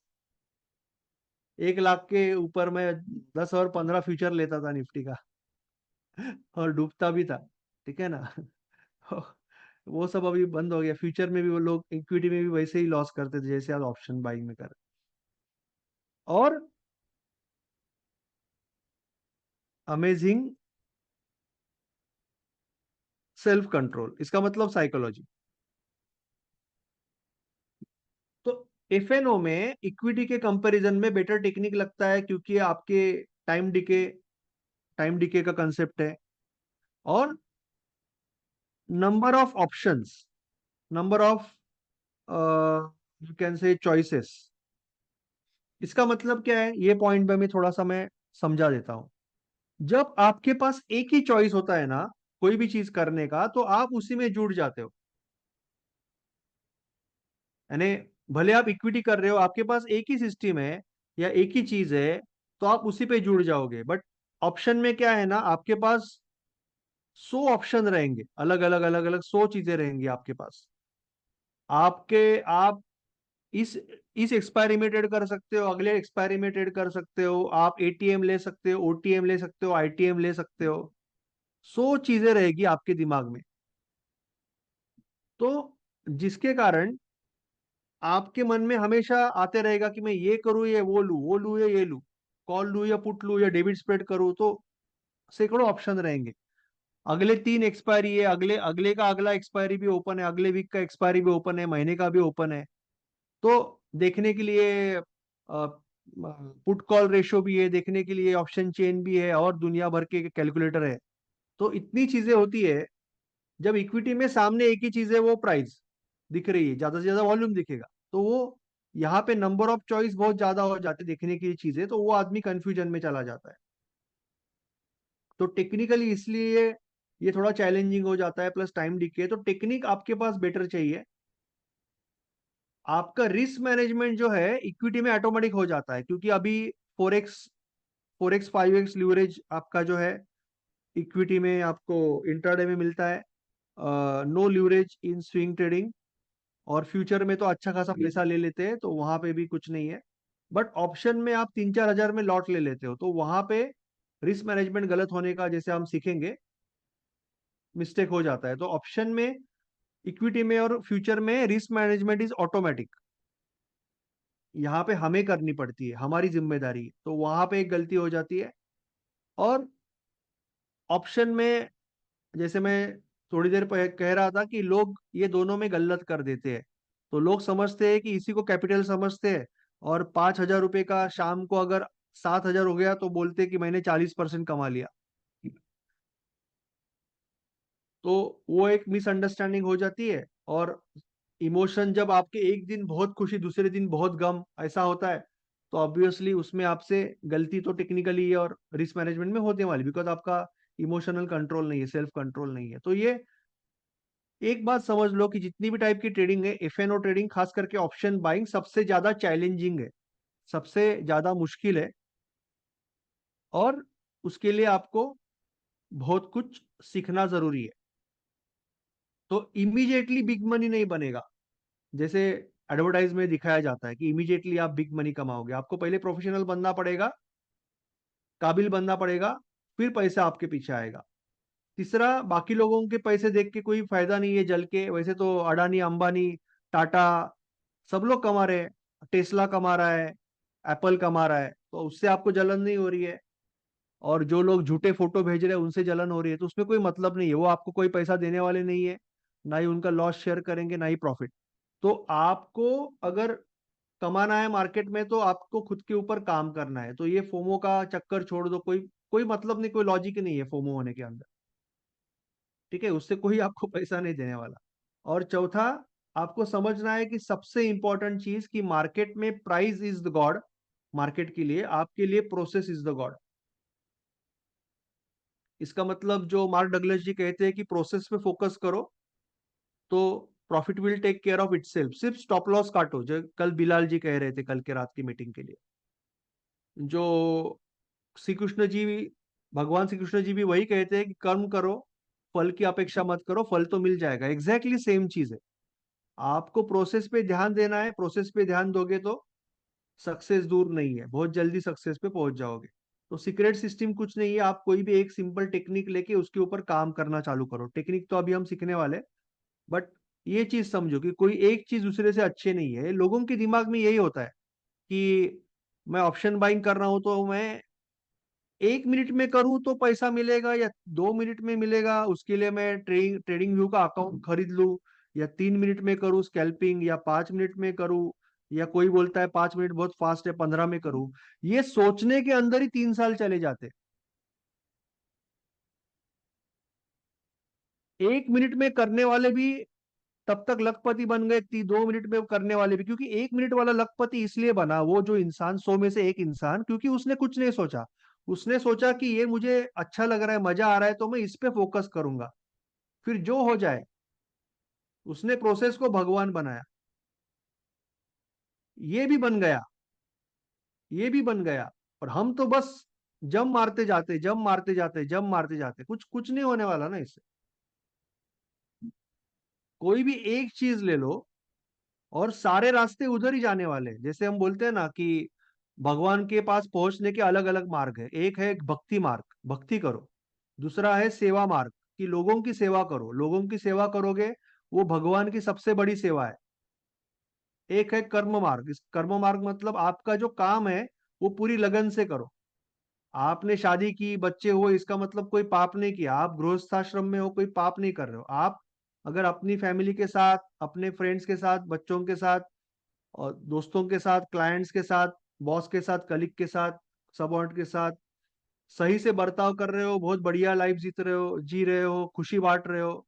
1 लाख के ऊपर मैं 10 और 15 फ्यूचर लेता था निफ्टी का, और डूबता भी था। ठीक है ना? वो सब अभी बंद हो गया। फ्यूचर में भी वो लोग इक्विटी में भी वैसे ही लॉस करते थे जैसे आज ऑप्शन बाइंग में कर। और अमेजिंग सेल्फ कंट्रोल, इसका मतलब साइकोलॉजी। तो एफएनओ में इक्विटी के कंपैरिजन में बेटर टेक्निक लगता है, क्योंकि आपके टाइम डिके टाइम डिके का कंसेप्ट है, और number of options, number of you can say choices. इसका मतलब क्या है, ये पॉइंट पे मैं समझा देता हूं। जब आपके पास एक ही चॉइस होता है ना, कोई भी चीज करने का, तो आप उसी में जुड़ जाते हो। यानी भले आप इक्विटी कर रहे हो, आपके पास एक ही सिस्टम है या एक ही चीज है, तो आप उसी पे जुड़ जाओगे। बट ऑप्शन में क्या है ना, आपके पास 100 ऑप्शन रहेंगे, अलग अलग अलग अलग 100 चीजें रहेंगी आपके पास। आप इस इस एक्सपायरी में ट्रेड कर सकते हो, अगले एक्सपायरी में ट्रेड कर सकते हो, आप एटीएम ले सकते हो, ओटीएम ले सकते हो, आईटीएम ले सकते हो। 100 चीजें रहेगी आपके दिमाग में। तो जिसके कारण आपके मन में हमेशा आते रहेगा कि मैं ये करूँ या वो लूँ या ये लूँ, कॉल लूँ या पुट लूँ या डेबिट स्प्रेड करूँ। तो सैकड़ों ऑप्शन रहेंगे। अगले 3 एक्सपायरी है, अगले अगले का अगला एक्सपायरी भी ओपन है, अगले वीक का एक्सपायरी भी ओपन है, महीने का भी ओपन है। तो देखने के लिए पुट कॉल रेशो भी है, देखने के लिए ऑप्शन चेन भी है, और दुनिया भर के कैलकुलेटर है। तो इतनी चीजें होती है। जब इक्विटी में सामने एक ही चीज है, वो प्राइस दिख रही है, ज्यादा से ज्यादा वॉल्यूम दिखेगा, तो वो यहाँ पे नंबर ऑफ चॉइस बहुत ज्यादा हो जाते देखने की चीजें, तो वो आदमी कंफ्यूजन में चला जाता है। तो टेक्निकली इसलिए ये थोड़ा चैलेंजिंग हो जाता है, प्लस टाइम डिके। तो टेक्निक आपके पास बेटर चाहिए। आपका रिस्क मैनेजमेंट जो है इक्विटी में ऑटोमेटिक हो जाता है, क्योंकि अभी फोरेक्स 4x 5x लीवरेज आपका जो है इक्विटी में आपको इंट्राडे में मिलता है, no leverage in swing trading. और फ्यूचर में तो अच्छा खासा पैसा ले लेते हैं तो वहां पे भी कुछ नहीं है। बट ऑप्शन में आप 3-4 हजार में लॉट ले लेते हो तो वहां पे रिस्क मैनेजमेंट गलत होने का, जैसे हम सीखेंगे, मिस्टेक हो जाता है। तो ऑप्शन में, इक्विटी में और फ्यूचर में रिस्क मैनेजमेंट इज ऑटोमेटिक, यहाँ पे हमें करनी पड़ती है, हमारी जिम्मेदारी है, तो वहां पे एक गलती हो जाती है। और ऑप्शन में, जैसे मैं थोड़ी देर पहले कह रहा था कि लोग ये दोनों में गलत कर देते हैं। तो लोग समझते हैं कि इसी को कैपिटल समझते हैं, और 5,000 रुपए का शाम को अगर 7,000 हो गया तो बोलते हैं कि मैंने 40% कमा लिया। तो वो एक मिसअंडरस्टैंडिंग हो जाती है। और इमोशन, जब आपके एक दिन बहुत खुशी दूसरे दिन बहुत गम ऐसा होता है, तो ऑब्वियसली उसमें आपसे गलती तो टेक्निकली और रिस्क मैनेजमेंट में होने वाली, बिकॉज आपका इमोशनल कंट्रोल नहीं है, सेल्फ कंट्रोल नहीं है। तो ये एक बात समझ लो कि जितनी भी टाइप की ट्रेडिंग है, एफएनओ ट्रेडिंग खास करके ऑप्शन बाइंग सबसे ज्यादा चैलेंजिंग है, सबसे ज्यादा मुश्किल है। और उसके लिए आपको बहुत कुछ सीखना जरूरी है। तो इमीडिएटली बिग मनी नहीं बनेगा, जैसे एडवर्टाइज में दिखाया जाता है कि इमीडिएटली आप बिग मनी कमाओगे। आपको पहले प्रोफेशनल बनना पड़ेगा, काबिल बनना पड़ेगा, फिर पैसा आपके पीछे आएगा। तीसरा, बाकी लोगों के पैसे देख के कोई फायदा नहीं है जल के। वैसे तो अडानी, अंबानी, टाटा सब लोग कमा रहे हैं, टेस्ला कमा रहा है, एप्पल कमा रहा है, तो उससे आपको जलन नहीं हो रही है। और जो लोग झूठे फोटो भेज रहे हैं उनसे जलन हो रही है, तो उसमें कोई मतलब नहीं है, वो आपको कोई पैसा देने वाले नहीं है, ना ही उनका लॉस शेयर करेंगे, ना ही प्रॉफिट। तो आपको अगर कमाना है मार्केट में तो आपको खुद के ऊपर काम करना है। तो ये फोमो का चक्कर छोड़ दो, कोई कोई मतलब नहीं, कोई लॉजिक नहीं है फोमो होने के अंदर। ठीक है, उससे कोई आपको पैसा नहीं देने वाला। और चौथा, आपको समझना है कि सबसे इंपॉर्टेंट चीज कि मार्केट में price is the God. Market के लिए, आपके लिए प्रोसेस इज द गॉड। इसका मतलब जो मार्क डगलस जी कहते हैं कि प्रोसेस पे फोकस करो तो profit will take care of itself. सिर्फ स्टॉप लॉस काटो, जो कल बिलाल जी कह रहे थे कल के रात की मीटिंग के लिए। जो श्री कृष्ण जी, भगवान श्री कृष्ण जी भी वही कहते हैं कि कर्म करो, फल की अपेक्षा मत करो, फल तो मिल जाएगा। एग्जैक्टली सेम चीज है। आपको प्रोसेस पे ध्यान देना है, प्रोसेस पे ध्यान दोगे तो सक्सेस दूर नहीं है, बहुत जल्दी सक्सेस पे पहुंच जाओगे। तो सीक्रेट सिस्टम कुछ नहीं है, आप कोई भी एक सिंपल टेक्निक लेके उसके ऊपर काम करना चालू करो। टेक्निक तो अभी हम सीखने वाले, बट ये चीज समझो कि कोई एक चीज दूसरे से अच्छे नहीं है। लोगों के दिमाग में यही होता है कि मैं ऑप्शन बाइंग कर रहा हूं तो मैं 1 मिनट में करूं तो पैसा मिलेगा, या 2 मिनट में मिलेगा, उसके लिए मैं ट्रेडिंग ट्रेडिंग व्यू का अकाउंट खरीद लूं, या 3 मिनट में करूं स्कैल्पिंग, या 5 मिनट में करूं, या कोई बोलता है 5 मिनट बहुत फास्ट है 15 में करूं। ये सोचने के अंदर ही 3 साल चले जाते। 1 मिनट में करने वाले भी तब तक लखपति बन गए, 2 मिनट में करने वाले भी। क्योंकि 1 मिनट वाला लखपति इसलिए बना, वो जो इंसान, 100 में से 1 इंसान, क्योंकि उसने कुछ नहीं सोचा। उसने सोचा कि ये मुझे अच्छा लग रहा है, मजा आ रहा है, तो मैं इस पे फोकस करूंगा, फिर जो हो जाए। उसने प्रोसेस को भगवान बनाया। ये भी बन गया, ये भी बन गया। और हम तो बस जम मारते जाते, जम मारते जाते, जम मारते जाते, कुछ कुछ नहीं होने वाला ना इससे। कोई भी एक चीज ले लो और सारे रास्ते उधर ही जाने वाले हैं। जैसे हम बोलते हैं ना कि भगवान के पास पहुंचने के अलग अलग मार्ग है। एक है भक्ति मार्ग, भक्ति करो। दूसरा है सेवा मार्ग, कि लोगों की सेवा करो, लोगों की सेवा करोगे वो भगवान की सबसे बड़ी सेवा है। एक है कर्म मार्ग। इस कर्म मार्ग मतलब आपका जो काम है वो पूरी लगन से करो। आपने शादी की, बच्चे हुए, इसका मतलब कोई पाप नहीं किया। आप गृहस्थाश्रम में हो, कोई पाप नहीं कर रहे हो। आप अगर अपनी फैमिली के साथ, अपने फ्रेंड्स के साथ, बच्चों के साथ और दोस्तों के साथ, क्लाइंट्स के साथ, बॉस के साथ, कलीग के साथ, सबऑर्डिनेट के साथ सही से बर्ताव कर रहे हो, बहुत बढ़िया लाइफ जीत रहे हो, जी रहे हो, खुशी बांट रहे हो,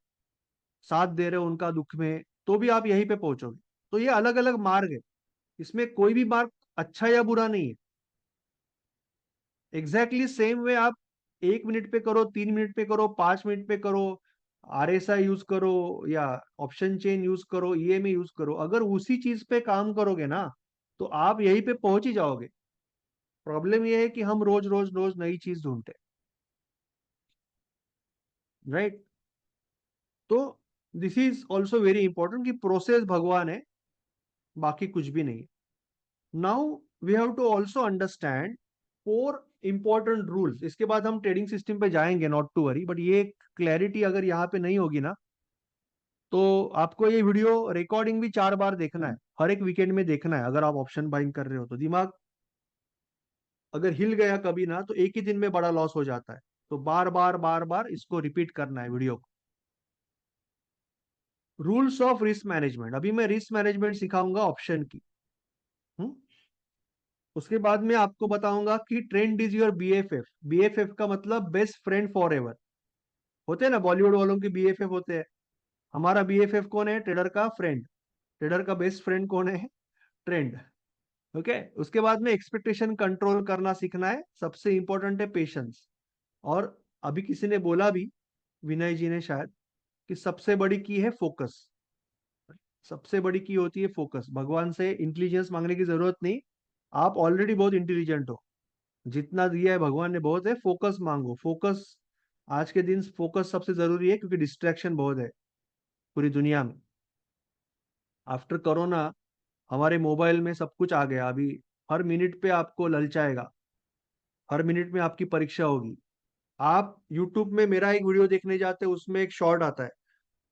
साथ दे रहे हो उनका दुख में, तो भी आप यहीं पे पहुंचोगे। तो ये अलग अलग मार्ग है, इसमें कोई भी मार्ग अच्छा या बुरा नहीं है। एग्जैक्टली सेम वे आप 1 मिनट पे करो, 3 मिनट पे करो, 5 मिनट पे करो, आरएसआई यूज करो, या ऑप्शन चेन यूज करो, ईएमए यूज करो, अगर उसी चीज पे काम करोगे ना तो आप यहीं पे पहुंच ही जाओगे। प्रॉब्लम ये है कि हम रोज रोज रोज नई चीज ढूंढते, राइट? तो this is also very important कि प्रोसेस भगवान है, बाकी कुछ भी नहीं है। Now we have to also understand four important rules. इसके बाद हम ट्रेडिंग सिस्टम पे जाएंगे, नॉट टू वरी, बट ये क्लैरिटी अगर यहाँ पे नहीं होगी ना, तो आपको ये वीडियो रिकॉर्डिंग भी 4 बार देखना है, हर एक वीकेंड में देखना है। अगर आप ऑप्शन बाइंग कर रहे हो तो दिमाग अगर हिल गया कभी ना, तो एक ही दिन में बड़ा लॉस हो जाता है। तो बार बार बार बार इसको रिपीट करना है वीडियो को। रूल्स ऑफ रिस्क मैनेजमेंट, अभी मैं रिस्क मैनेजमेंट सिखाऊंगा ऑप्शन की। हम्म? उसके बाद में आपको बताऊंगा कि trend is your BFF. BFF का मतलब बेस्ट फ्रेंड फॉर एवर। होते हैं ना बॉलीवुड वालों के बीएफएफ होते हैं, हमारा बीएफएफ कौन है? ट्रेडर का फ्रेंड। ट्रेडर का बेस्ट फ्रेंड कौन है? ट्रेंड। ओके। उसके बाद में एक्सपेक्टेशन कंट्रोल करना सीखना है, सबसे इंपॉर्टेंट है पेशेंस। और अभी किसी ने बोला भी, विनय जी ने शायद, कि सबसे बड़ी की है फोकस। सबसे बड़ी की होती है फोकस। भगवान से इंटेलिजेंस मांगने की जरूरत नहीं, आप ऑलरेडी बहुत इंटेलिजेंट हो, जितना दिया है भगवान ने बहुत है। फोकस मांगो, फोकस। आज के दिन फोकस सबसे जरूरी है, क्योंकि डिस्ट्रैक्शन बहुत है पूरी दुनिया में। आफ्टर कोरोना हमारे मोबाइल में सब कुछ आ गया अभी। हर मिनट पे आपको ललचाएगा, हर मिनट में आपकी परीक्षा होगी। आप यूट्यूब में मेरा एक वीडियो देखने जाते हो, उसमें एक शॉर्ट आता है,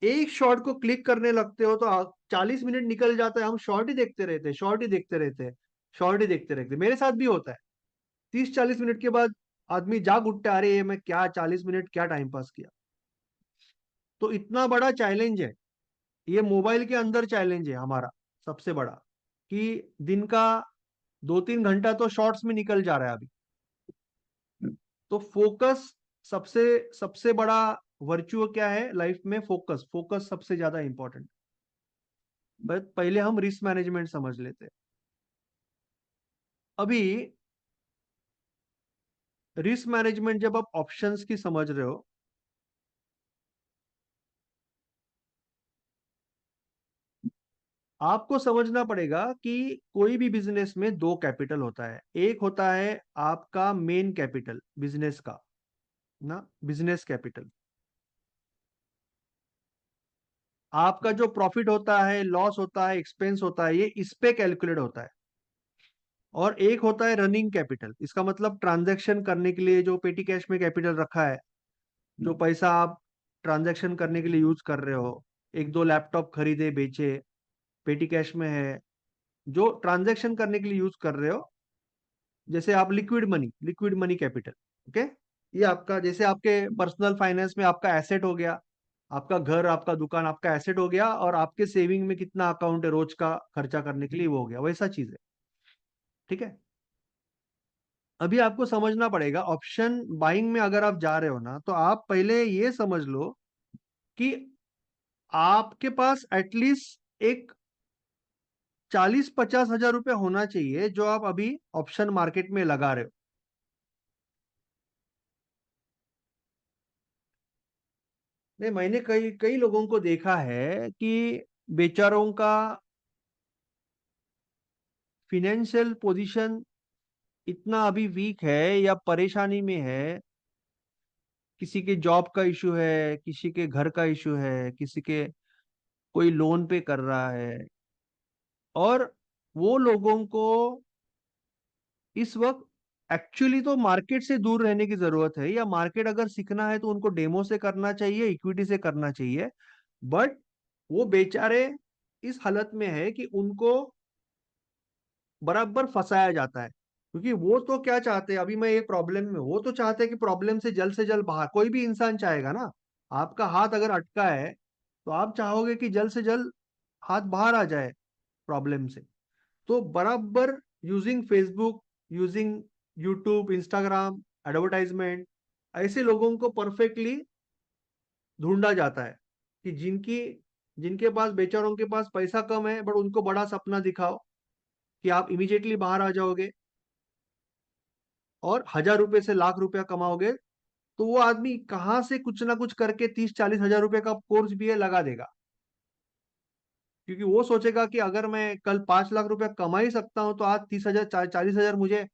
एक शॉर्ट को क्लिक करने लगते हो तो 40 मिनट निकल जाता है, हम शॉर्ट ही देखते रहते हैं, शॉर्ट ही देखते रहते हैं, शॉर्ट ही देखते रहते हैं। मेरे साथ भी होता है। 30-40 मिनट के बाद आदमी जाग उठता है, अरे ये मैं क्या 40 मिनट क्या टाइम पास किया। तो इतना बड़ा चैलेंज है, ये मोबाइल के अंदर चैलेंज है हमारा सबसे बड़ा, कि दिन का 2-3 घंटा तो शॉर्ट्स में निकल जा रहा है अभी। तो फोकस सबसे सबसे बड़ा वर्च्यू क्या है लाइफ में? फोकस। फोकस सबसे ज्यादा इंपॉर्टेंट। बट पहले हम रिस्क मैनेजमेंट समझ लेते हैं। अभी रिस्क मैनेजमेंट जब आप ऑप्शंस की समझ रहे हो, आपको समझना पड़ेगा कि कोई भी बिजनेस में दो कैपिटल होता है। एक होता है आपका मेन कैपिटल बिजनेस का, ना, बिजनेस कैपिटल। आपका जो प्रॉफिट होता है, लॉस होता है, एक्सपेंस होता है, ये इस पे कैलकुलेट होता है। और एक होता है रनिंग कैपिटल, इसका मतलब ट्रांजैक्शन करने के लिए जो पेटी कैश में कैपिटल रखा है, जो पैसा आप ट्रांजैक्शन करने के लिए यूज कर रहे हो, एक दो लैपटॉप खरीदे बेचे, पेटी कैश में है, जो ट्रांजैक्शन करने के लिए यूज कर रहे हो। जैसे आप लिक्विड मनी कैपिटल। ओके। ये आपका, जैसे आपके पर्सनल फाइनेंस में आपका एसेट हो गया, आपका घर, आपका दुकान आपका एसेट हो गया, और आपके सेविंग में कितना अकाउंट है रोज का खर्चा करने के लिए, वो हो गया, वैसा चीज है। ठीक है। अभी आपको समझना पड़ेगा, ऑप्शन बाइंग में अगर आप जा रहे हो ना, तो आप पहले ये समझ लो कि आपके पास एटलीस्ट एक 40-50 हजार रुपया होना चाहिए, जो आप अभी ऑप्शन मार्केट में लगा रहे हो। नहीं, मैंने कई कई लोगों को देखा है कि बेचारों का फिनेंशियल पोजीशन इतना अभी वीक है या परेशानी में है, किसी के जॉब का इशू है, किसी के घर का इशू है, किसी के कोई लोन पे कर रहा है, और वो लोगों को इस वक्त एक्चुअली तो मार्केट से दूर रहने की जरूरत है, या मार्केट अगर सीखना है तो उनको डेमो से करना चाहिए, इक्विटी से करना चाहिए। बट वो बेचारे इस हालत में है कि उनको बराबर फंसाया जाता है। क्योंकि वो तो क्या चाहते हैं, अभी मैं एक प्रॉब्लम में, वो तो चाहते हैं कि प्रॉब्लम से जल्द बाहर, कोई भी इंसान चाहेगा ना। आपका हाथ अगर अटका है, तो आप चाहोगे कि जल्द से जल्द हाथ बाहर आ जाए प्रॉब्लम से। तो बराबर using Facebook, using YouTube, Instagram, advertisement, ऐसे लोगों को परफेक्टली ढूंढा जाता है, कि जिनके पास, बेचारों के पास पैसा कम है, बट उनको बड़ा सपना दिखाओ कि आप इमीडिएटली बाहर आ जाओगे और 1,000 रुपए से लाख रुपया कमाओगे। तो वो आदमी कहां से कुछ ना कुछ करके 30-40 हजार रुपए का कोर्स भी है लगा देगा, क्योंकि वो सोचेगा कि अगर मैं कल 5 लाख रुपया कमा ही सकता हूं, तो आज 30 हजार 40 हजार मुझे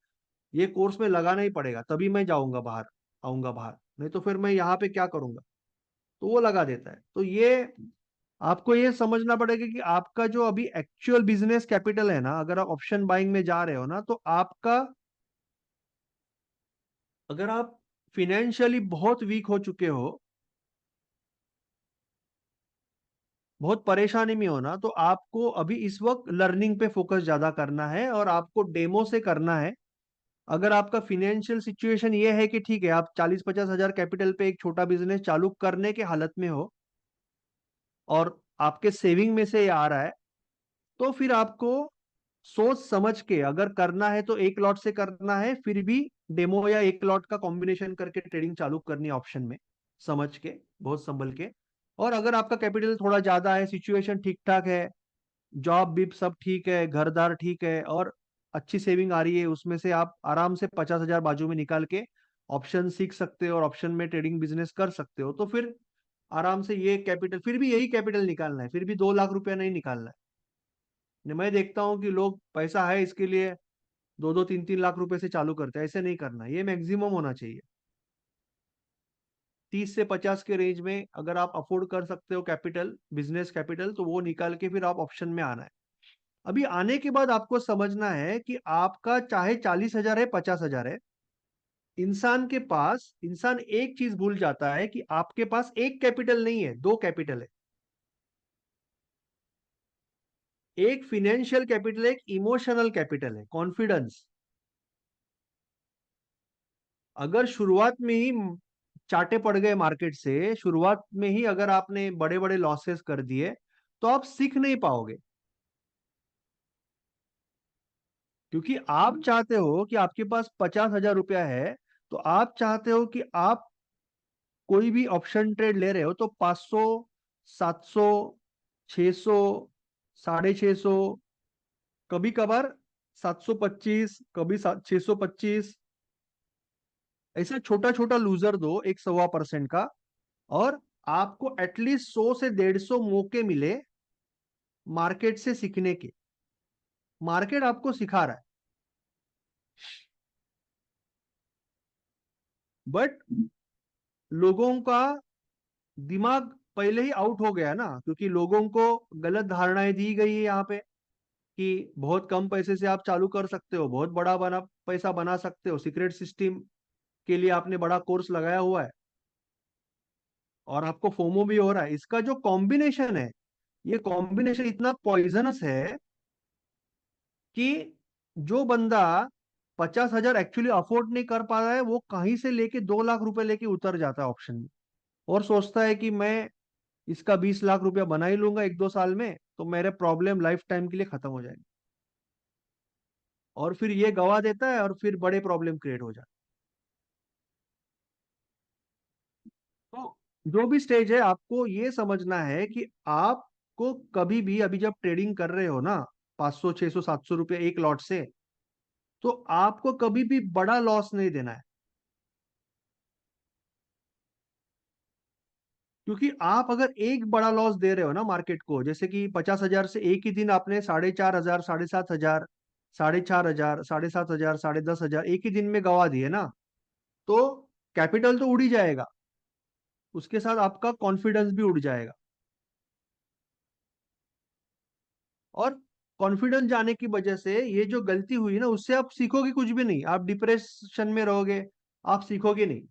ये कोर्स में लगाना ही पड़ेगा, तभी मैं जाऊंगा बाहर, आऊंगा बाहर, नहीं तो फिर मैं यहाँ पे क्या करूंगा। तो वो लगा देता है। तो ये आपको ये समझना पड़ेगा कि आपका जो अभी एक्चुअल बिजनेस कैपिटल है ना, अगर आप ऑप्शन बाइंग में जा रहे हो ना, तो आपका, अगर आप फिनेंशियली बहुत वीक हो चुके हो, बहुत परेशानी में हो ना, तो आपको अभी इस वक्त लर्निंग पे फोकस ज्यादा करना है और आपको डेमो से करना है। अगर आपका फिनेंशियल सिचुएशन ये है कि ठीक है, आप 40-50 हजार कैपिटल पे एक छोटा बिजनेस चालू करने के हालत में हो और आपके सेविंग में से ये आ रहा है, तो फिर आपको सोच समझ के अगर करना है तो एक लॉट से करना है, फिर भी डेमो या एक लॉट का कॉम्बिनेशन करके ट्रेडिंग चालू करनी है ऑप्शन में, समझ के, बहुत संभल के। और अगर आपका कैपिटल थोड़ा ज्यादा है, सिचुएशन ठीक ठाक है, जॉब भी सब ठीक है, घर दार ठीक है और अच्छी सेविंग आ रही है, उसमें से आप आराम से 50 हजार बाजू में निकाल के ऑप्शन सीख सकते हो और ऑप्शन में ट्रेडिंग बिजनेस कर सकते हो, तो फिर आराम से ये कैपिटल, फिर भी यही कैपिटल निकालना है, फिर भी 2 लाख रुपया नहीं निकालना है। मैं देखता हूँ कि लोग पैसा है इसके लिए 2-2, 3-3 लाख रुपए से चालू करते हैं, ऐसे नहीं करना, ये मैक्सिमम होना चाहिए। 30 से 50 के रेंज में अगर आप अफोर्ड कर सकते हो कैपिटल, बिजनेस कैपिटल, तो वो निकाल के फिर आप ऑप्शन में आना है। अभी आने के बाद आपको समझना है कि आपका चाहे 40 हजार है, 50 हजार है, इंसान एक चीज भूल जाता है कि आपके पास एक कैपिटल नहीं है, दो कैपिटल है। एक फिनेंशियल कैपिटल, एक इमोशनल कैपिटल है, कॉन्फिडेंस। अगर शुरुआत में ही चाटे पड़ गए मार्केट से, शुरुआत में ही अगर आपने बड़े बड़े लॉसेस कर दिए, तो आप सीख नहीं पाओगे। क्योंकि आप चाहते हो कि आपके पास 50 हजार रुपया है, तो आप चाहते हो कि आप कोई भी ऑप्शन ट्रेड ले रहे हो तो 500, 700, 600, 650, कभी कभार 725, कभी 625, ऐसा छोटा छोटा लूजर दो, 1 1/2% का, और आपको एटलीस्ट 100 से 150 मौके मिले मार्केट से सीखने के। मार्केट आपको सिखा रहा है, बट लोगों का दिमाग पहले ही आउट हो गया ना, क्योंकि लोगों को गलत धारणाएं दी गई है यहाँ पे कि बहुत कम पैसे से आप चालू कर सकते हो, बहुत बड़ा बना पैसा बना सकते हो, सीक्रेट सिस्टम के लिए आपने बड़ा कोर्स लगाया हुआ है और आपको फोमो भी हो रहा है। इसका जो कॉम्बिनेशन है, ये कॉम्बिनेशन इतना पॉइजनस है कि जो बंदा 50 हजार एक्चुअली अफोर्ड नहीं कर पा रहा है, वो कहीं से लेके 2 लाख रुपए लेके उतर जाता है ऑप्शन में और सोचता है कि मैं इसका 20 लाख रुपया बना ही लूंगा 1-2 साल में, तो मेरे प्रॉब्लम लाइफ टाइम के लिए खत्म हो जाएंगे। और फिर ये गवा देता है और फिर बड़े प्रॉब्लम क्रिएट हो जाते हैं। तो जो भी स्टेज है, आपको ये समझना है कि आपको कभी भी, अभी जब ट्रेडिंग कर रहे हो ना, 500, 600, 700 रुपये एक लॉट से, तो आपको कभी भी बड़ा लॉस नहीं देना है। क्योंकि आप अगर एक बड़ा लॉस दे रहे हो ना मार्केट को, जैसे कि 50 हजार से एक ही दिन आपने 4,500, 7,500, 4,500, 7,700, 10,500 एक ही दिन में गवा दिए ना, तो कैपिटल तो उड़ ही जाएगा, उसके साथ आपका कॉन्फिडेंस भी उड़ जाएगा। और कॉन्फिडेंस जाने की वजह से ये जो गलती हुई ना, उससे आप सीखोगे कुछ भी नहीं, आप डिप्रेशन में रहोगे, आप सीखोगे नहीं।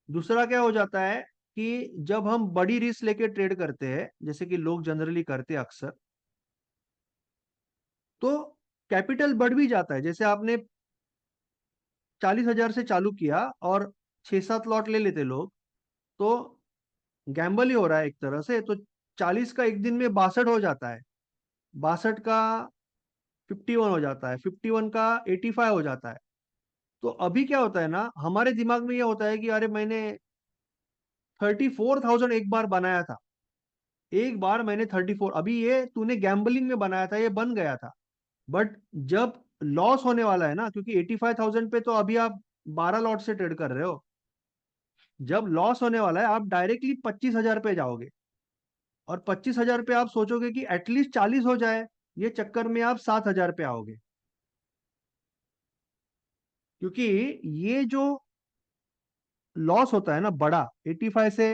दूसरा क्या हो जाता है कि जब हम बड़ी रिस्क लेके ट्रेड करते हैं, जैसे कि लोग जनरली करते हैं अक्सर, तो कैपिटल बढ़ भी जाता है। जैसे आपने 40 हजार से चालू किया और 6-7 लॉट ले लेते लोग, तो गैम्बल ही हो रहा है एक तरह से। तो 40 का एक दिन में 62 हो जाता है, 62 का 51 हो जाता है, 51 का 85 हो जाता है। तो अभी क्या होता है ना, हमारे दिमाग में ये होता है कि अरे मैंने 34,000 एक बार बनाया था, एक बार मैंने 34, अभी ये तूने गैम्बलिंग में बनाया था, ये बन गया था। बट जब लॉस होने वाला है ना, क्योंकि 85,000 पे तो अभी आप 12 लॉट से ट्रेड कर रहे हो, जब लॉस होने वाला है आप डायरेक्टली 25 हजार पे जाओगे और 25 हजार पे आप सोचोगे कि एटलीस्ट 40 हो जाए, ये चक्कर में आप 7 हजार पे आओगे। क्योंकि ये जो लॉस होता है ना बड़ा, 85 से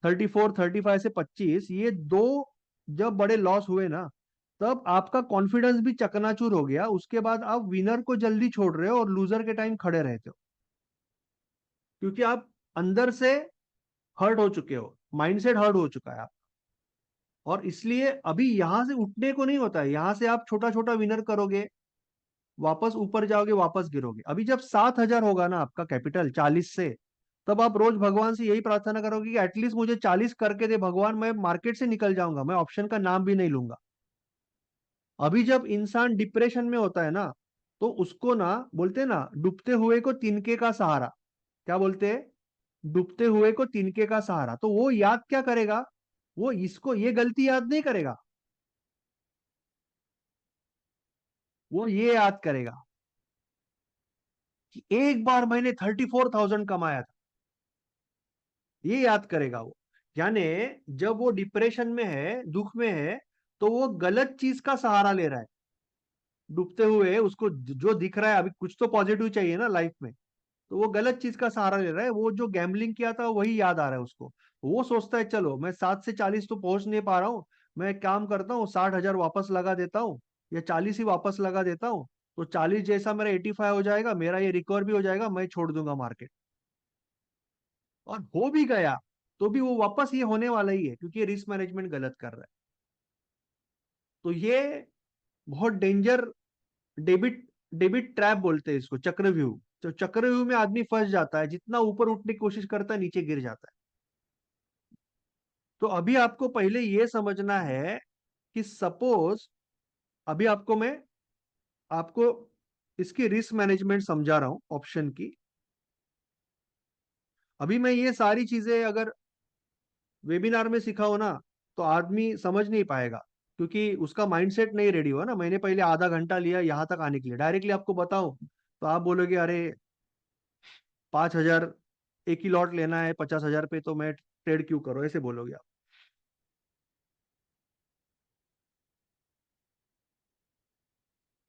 34, 35 से 25, ये दो जब बड़े लॉस हुए ना, तब आपका कॉन्फिडेंस भी चकनाचूर हो गया। उसके बाद आप विनर को जल्दी छोड़ रहे हो और लूजर के टाइम खड़े रहते हो, क्योंकि आप अंदर से हर्ट हो चुके हो, माइंडसेट हर्ट हो चुका है आप। और इसलिए अभी यहां से उठने को नहीं होता है, यहां से आप छोटा छोटा विनर करोगे, वापस ऊपर जाओगे, वापस गिरोगे। अभी जब 7,000 होगा ना आपका कैपिटल 40 से, तब आप रोज भगवान से यही प्रार्थना करोगे कि एटलीस्ट मुझे 40 करके दे भगवान, मैं मार्केट से निकल जाऊंगा, मैं ऑप्शन का नाम भी नहीं लूंगा। अभी जब इंसान डिप्रेशन में होता है ना, तो उसको ना बोलते हैं ना, डूबते हुए को तिनके का सहारा। क्या बोलते हैं? डूबते हुए को तिनके का सहारा। तो वो याद क्या करेगा? वो इसको ये गलती याद नहीं करेगा, वो ये याद करेगा कि एक बार मैंने 34,000 कमाया था। ये याद करेगा वो। यानी जब वो डिप्रेशन में है, दुख में है, तो वो गलत चीज का सहारा ले रहा है। डूबते हुए उसको जो दिख रहा है, अभी कुछ तो पॉजिटिव चाहिए ना लाइफ में, तो वो गलत चीज का सहारा ले रहा है। वो जो गैम्बलिंग किया था वही याद आ रहा है उसको। वो सोचता है चलो मैं 7 से 40 तो पहुंच नहीं पा रहा हूँ, मैं एक काम करता हूँ 60,000 वापस लगा देता हूँ, या 40 ही वापस लगा देता हूँ, तो 40 जैसा मेरा 85 हो जाएगा, मेरा ये रिकवर भी हो जाएगा, मैं छोड़ दूंगा मार्केट। और हो भी गया तो भी वो वापस ये होने वाला ही है, क्योंकि ये रिस्क मैनेजमेंट गलत कर रहा है। तो ये बहुत डेंजर, डेबिट डेबिट ट्रैप बोलते हैं इसको, चक्रव्यूह। तो चक्रव्यूह में आदमी फंस जाता है, जितना ऊपर उठने की कोशिश करता है नीचे गिर जाता है। तो अभी आपको पहले ये समझना है कि सपोज, अभी आपको इसकी रिस्क मैनेजमेंट समझा रहा हूं ऑप्शन की। अभी मैं ये सारी चीजें अगर वेबिनार में सिखाऊं ना, तो आदमी समझ नहीं पाएगा, क्योंकि उसका माइंडसेट नहीं रेडी हुआ ना। मैंने पहले आधा घंटा लिया यहां तक आने के लिए, डायरेक्टली आपको बताऊं तो आप बोलोगे अरे 5,000 एक ही लॉट लेना है 50,000 पे, तो मैं ट्रेड क्यों करो, ऐसे बोलोगे आप।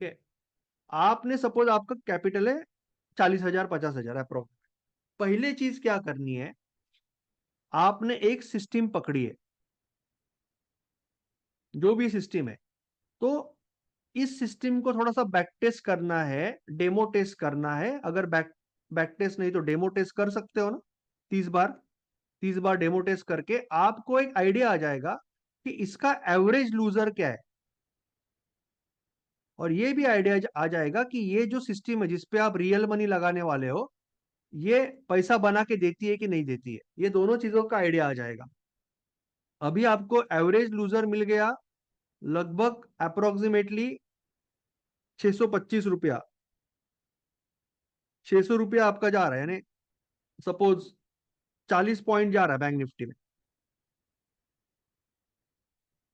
ठीक है? आपने सपोज आपका कैपिटल है 40,000 50,000 अप्रोक्स। पहले चीज क्या करनी है, आपने एक सिस्टम पकड़ी है, जो भी सिस्टम है, तो इस सिस्टम को थोड़ा सा बैक टेस्ट करना है, डेमो टेस्ट करना है। अगर बैक बैक टेस्ट नहीं तो डेमो टेस्ट कर सकते हो ना, 30 बार। 30 बार डेमो टेस्ट करके आपको एक आइडिया आ जाएगा कि इसका एवरेज लूजर क्या है। और ये भी आइडिया आ जाएगा कि ये जो सिस्टम है जिसपे आप रियल मनी लगाने वाले हो, ये पैसा बना के देती है कि नहीं देती है। ये दोनों चीजों का आइडिया आ जाएगा। अभी आपको एवरेज लूजर मिल गया, लगभग अप्रोक्सीमेटली 625 रुपया। 600 रुपया आपका जा रहा है, यानी सपोज 40 पॉइंट जा रहा है बैंक निफ्टी में।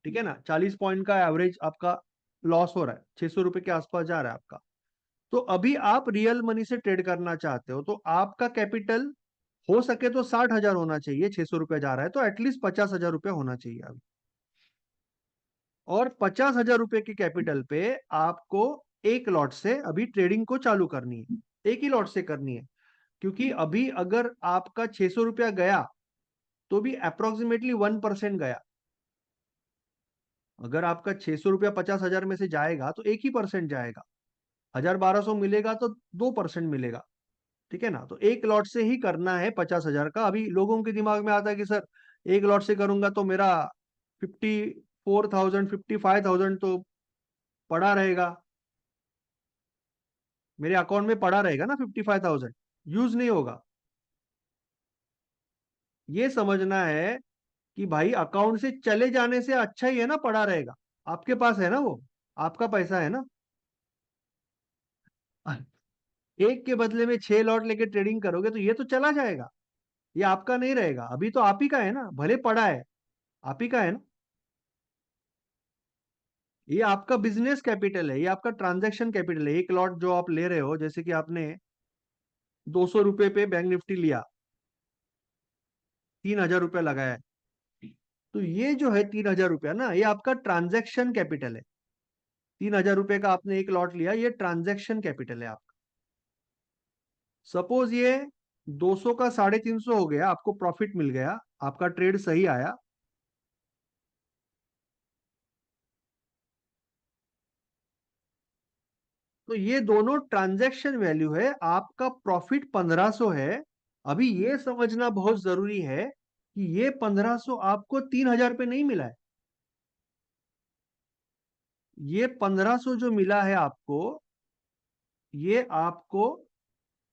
ठीक है ना, 40 पॉइंट का एवरेज आपका लॉस हो रहा है, 600 रुपये के आसपास जा रहा है आपका। तो अभी आप रियल मनी से ट्रेड करना चाहते हो, तो आपका कैपिटल हो सके तो 60,000 होना चाहिए। 600 रुपया जा रहा है तो एटलीस्ट 50,000 रुपया होना चाहिए अभी। और 50,000 रुपये के कैपिटल पे आपको एक लॉट से अभी ट्रेडिंग को चालू करनी है, एक ही लॉट से करनी है। क्योंकि अभी अगर आपका 600 रुपया गया, तो भी अप्रोक्सीमेटली 1% गया। अगर आपका 600 रुपया 50,000 में से जाएगा तो 1 ही % जाएगा। 1,000 1,200 मिलेगा तो 2% मिलेगा। ठीक है ना, तो एक लॉट से ही करना है 50,000 का। अभी लोगों के दिमाग में आता है कि सर एक लॉट से करूंगा तो मेरा 54,000 55,000 तो पड़ा रहेगा, मेरे अकाउंट में पड़ा रहेगा ना 55,000, यूज नहीं होगा। ये समझना है कि भाई अकाउंट से चले जाने से अच्छा ही है ना पड़ा रहेगा। आपके पास है ना वो, आपका पैसा है ना। एक के बदले में 6 लॉट लेके ट्रेडिंग करोगे तो ये तो चला जाएगा, ये आपका नहीं रहेगा। अभी तो आप ही का है ना, भले पड़ा है, आप ही का है ना। ये आपका बिजनेस कैपिटल है, ये आपका ट्रांजैक्शन कैपिटल है। एक लॉट जो आप ले रहे हो, जैसे कि आपने 200 रुपये पे बैंक निफ्टी लिया, 3,000 रुपया लगाया है, तो ये जो है 3,000 रुपया ना, ये आपका ट्रांजैक्शन कैपिटल है। 3,000 रुपये का आपने एक लॉट लिया, ये ट्रांजैक्शन कैपिटल है आपका। सपोज ये 200 का 350 हो गया, आपको प्रॉफिट मिल गया, आपका ट्रेड सही आया, तो ये दोनों ट्रांजैक्शन वैल्यू है, आपका प्रॉफिट 1500 है। अभी ये समझना बहुत जरूरी है कि ये 1500 आपको 3000 पे नहीं मिला है। ये 1500 जो मिला है आपको, ये आपको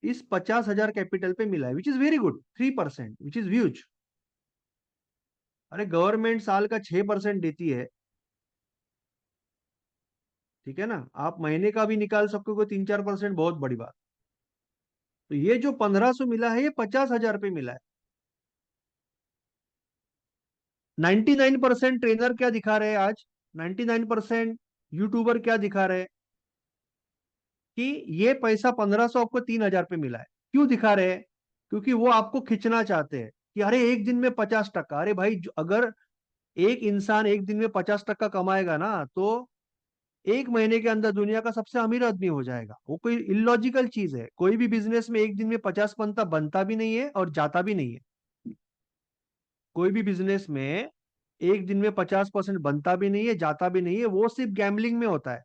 इस 50,000 कैपिटल पे मिला है, which is very good, 3%, which is huge. अरे गवर्नमेंट साल का 6% देती है, ठीक है ना, आप महीने का भी निकाल सकोगे, 3-4% बहुत बड़ी बात। तो ये जो 1500 मिला है, ये 50,000 पे मिला है। 99% ट्रेनर क्या दिखा रहे हैं आज, 99% यूट्यूबर क्या दिखा रहे हैं कि ये पैसा 1500 आपको 3000 पे मिला है। क्यों दिखा रहे हैं? क्योंकि वो आपको खींचना चाहते हैं कि अरे एक दिन में 50%। अरे भाई, अगर एक इंसान एक दिन में 50% कमाएगा ना, तो एक महीने के अंदर दुनिया का सबसे अमीर आदमी हो जाएगा। वो कोई इलॉजिकल चीज है। कोई भी बिजनेस में एक दिन में 50% बनता भी नहीं है और जाता भी नहीं है। कोई भी बिजनेस में एक दिन में 50% बनता भी नहीं है, जाता भी नहीं है। वो सिर्फ गैम्बलिंग में होता है।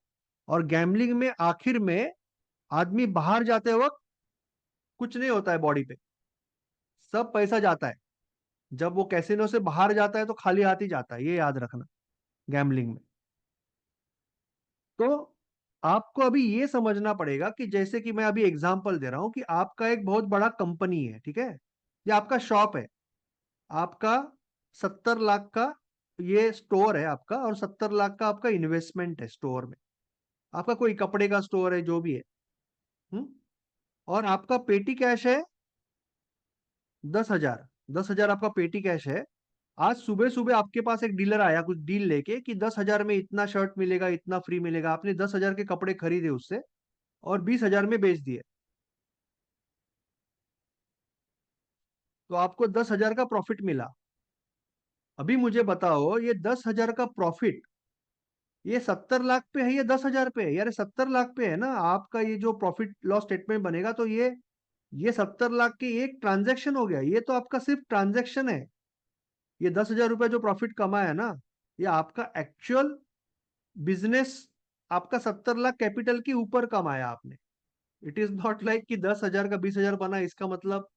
और गैम्बलिंग में आखिर में आदमी बाहर जाते वक्त कुछ नहीं होता है बॉडी पे, सब पैसा जाता है। जब वो कैसीनो से बाहर जाता है तो खाली हाथ ही जाता है, ये याद रखना, गैम्बलिंग में। तो आपको अभी ये समझना पड़ेगा कि जैसे कि मैं अभी एग्जांपल दे रहा हूं कि आपका एक बहुत बड़ा कंपनी है, ठीक है, या आपका शॉप है, आपका 70 लाख का ये स्टोर है आपका, और 70 लाख का आपका इन्वेस्टमेंट है स्टोर में। आपका कोई कपड़े का स्टोर है, जो भी है। हम्म? और आपका पेटी कैश है 10,000। 10,000 आपका पेटी कैश है। आज सुबह सुबह आपके पास एक डीलर आया कुछ डील लेके कि 10,000 में इतना शर्ट मिलेगा, इतना फ्री मिलेगा। आपने 10,000 के कपड़े खरीदे उससे और 20,000 में बेच दिए, तो आपको 10,000 का प्रॉफिट मिला। अभी मुझे बताओ, ये 10,000 का प्रॉफिट ये 70 लाख पे है या 10,000 पे है? यार 70 लाख पे है ना आपका। ये जो प्रॉफिट लॉस स्टेटमेंट बनेगा, तो ये 70 लाख की एक ट्रांजैक्शन हो गया। ये तो आपका सिर्फ ट्रांजैक्शन है। ये 10,000 रुपये जो प्रॉफिट कमाया ना, ये आपका एक्चुअल बिजनेस, आपका 70 लाख कैपिटल के ऊपर कमाया आपने। इट इज नॉट लाइक कि 10,000 का 20,000 बना, इसका मतलब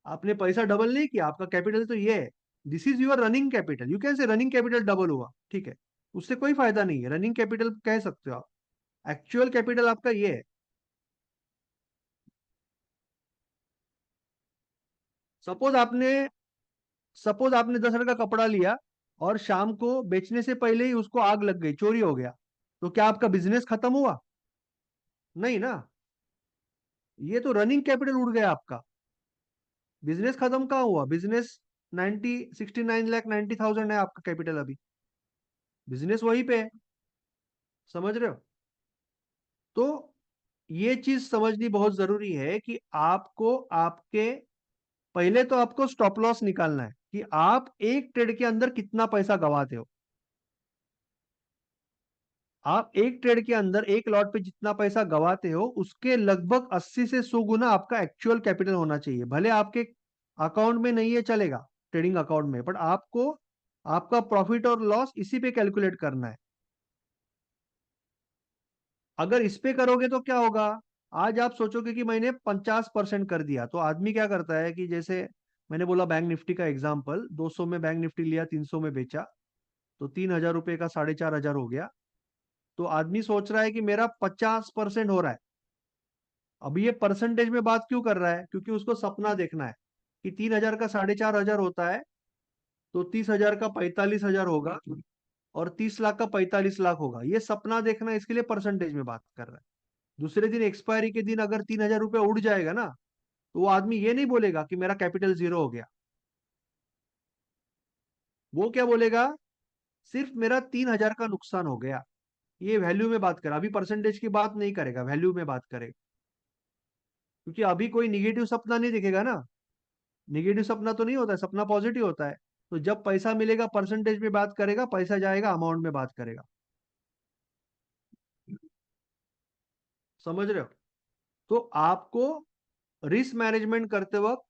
आपने पैसा डबल नहीं किया। आपका कैपिटल तो ये है, this is your running capital. You can say running capital double हुआ, ठीक है, उससे कोई फायदा नहीं है, रनिंग कैपिटल कह सकते हो आप। एक्चुअल कैपिटल आपका ये है। सपोज आपने सपोज आपने 10,000 का कपड़ा लिया और शाम को बेचने से पहले ही उसको आग लग गई, चोरी हो गया, तो क्या आपका बिजनेस खत्म हुआ? नहीं ना। ये तो रनिंग कैपिटल उड़ गया आपका। बिजनेस खत्म कहाँ हुआ? बिजनेस 69 लाख 90,000 है आपका कैपिटल अभी। बिजनेस वहीं पे है। समझ रहे हो? तो ये चीज समझनी बहुत जरूरी है कि आपको आपके पहले तो आपको स्टॉप लॉस निकालना है कि आप एक ट्रेड के अंदर कितना पैसा गवाते हो। आप एक ट्रेड के अंदर एक लॉट पे जितना पैसा गवाते हो, उसके लगभग 80 से 100 गुना आपका एक्चुअल कैपिटल होना चाहिए। भले आपके अकाउंट में नहीं है, चलेगा, ट्रेडिंग अकाउंट में, बट आपको आपका प्रॉफिट और लॉस इसी पे कैलकुलेट करना है। अगर इस पे करोगे तो क्या होगा? आज आप सोचोगे कि मैंने 50% कर दिया, तो आदमी क्या करता है कि जैसे मैंने बोला बैंक निफ्टी का एग्जाम्पल, 200 में बैंक निफ्टी लिया, 300 में बेचा, तो 3,000 रुपए का 4,500 हो गया। तो आदमी सोच रहा है कि मेरा 50% हो रहा है। अभी ये परसेंटेज में बात क्यों कर रहा है? क्योंकि उसको सपना देखना है कि 3,000 का 4,500 होता है, तो 30,000 का 45,000 होगा, और 30 लाख का 45 लाख होगा। ये सपना देखना, इसके लिए परसेंटेज में बात कर रहा है। दूसरे दिन एक्सपायरी के दिन अगर 3,000 रुपये उड़ जाएगा ना, तो वो आदमी ये नहीं बोलेगा कि मेरा कैपिटल जीरो हो गया। वो क्या बोलेगा? सिर्फ मेरा 3,000 का नुकसान हो गया। ये वैल्यू में बात करेगा, अभी परसेंटेज की बात नहीं करेगा, वैल्यू में बात करेगा। क्योंकि अभी कोई निगेटिव सपना नहीं दिखेगा ना। निगेटिव सपना तो नहीं होता है, सपना पॉजिटिव होता है। तो जब पैसा मिलेगा परसेंटेज में बात करेगा, पैसा जाएगा अमाउंट में बात करेगा। समझ रहे हो? तो आपको रिस्क मैनेजमेंट करते वक्त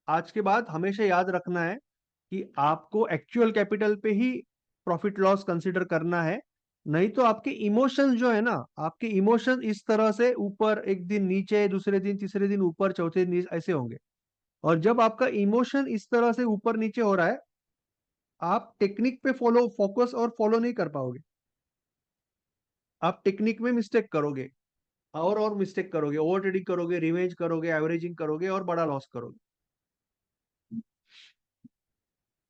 आज के बाद हमेशा याद रखना है कि आपको एक्चुअल कैपिटल पे ही प्रॉफिट लॉस कंसीडर करना है। नहीं तो आपके इमोशंस जो है ना, आपके इमोशन इस तरह से ऊपर, एक दिन नीचे, दूसरे दिन तीसरे दिन ऊपर, चौथे दिन ऐसे होंगे। और जब आपका इमोशन इस तरह से ऊपर नीचे हो रहा है, आप टेक्निक पे फॉलो फोकस और फॉलो नहीं कर पाओगे। आप टेक्निक में मिस्टेक करोगे, और मिस्टेक करोगे, ओवर ट्रेडिंग करोगे, रिवेंज करोगे, एवरेजिंग करोगे और बड़ा लॉस करोगे।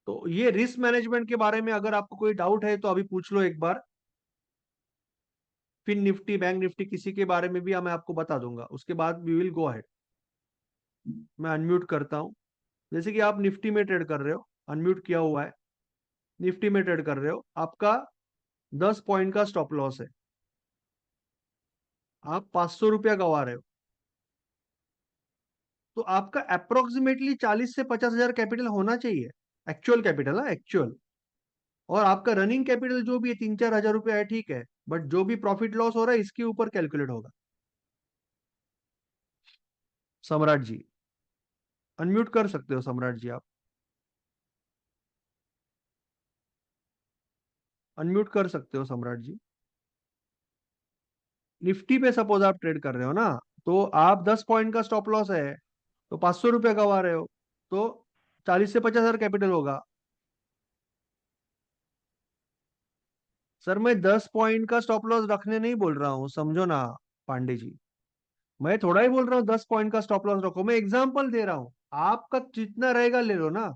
तो ये रिस्क मैनेजमेंट के बारे में अगर आपको कोई डाउट है तो अभी पूछ लो एक बार। फिर निफ्टी, बैंक निफ्टी, किसी के बारे में भी मैं आपको बता दूंगा, उसके बाद वी विल गो अहेड। मैं अनम्यूट करता हूँ। जैसे कि आप निफ्टी में ट्रेड कर रहे हो, अनम्यूट किया हुआ है, निफ्टी में ट्रेड कर रहे हो, आपका 10 पॉइंट का स्टॉप लॉस है, आप 500 रुपया गवा रहे हो, तो आपका अप्रोक्सीमेटली 40 से 50 हजार कैपिटल होना चाहिए। एक्चुअल कैपिटल है, एक्चुअल। और आपका रनिंग कैपिटल जो भी है 3-4 हजार रुपया है, ठीक है, बट जो भी प्रॉफिट लॉस हो रहा है इसके ऊपर कैलकुलेट होगा। सम्राट जी, अनम्यूट कर सकते हो सम्राट जी आप, अनम्यूट कर सकते हो सम्राट जी। निफ्टी पे सपोज आप ट्रेड कर रहे हो ना, तो आप 10 पॉइंट का स्टॉप लॉस है, तो 500 रुपया गवा रहे हो, तो 40 से 50 हजार कैपिटल होगा। सर मैं 10 पॉइंट का स्टॉप लॉस रखने नहीं बोल रहा हूँ, समझो ना पांडे जी। मैं थोड़ा ही बोल रहा हूँ 10 पॉइंट का स्टॉप लॉस रखो, मैं एग्जांपल दे रहा हूँ। आपका जितना रहेगा ले लो ना।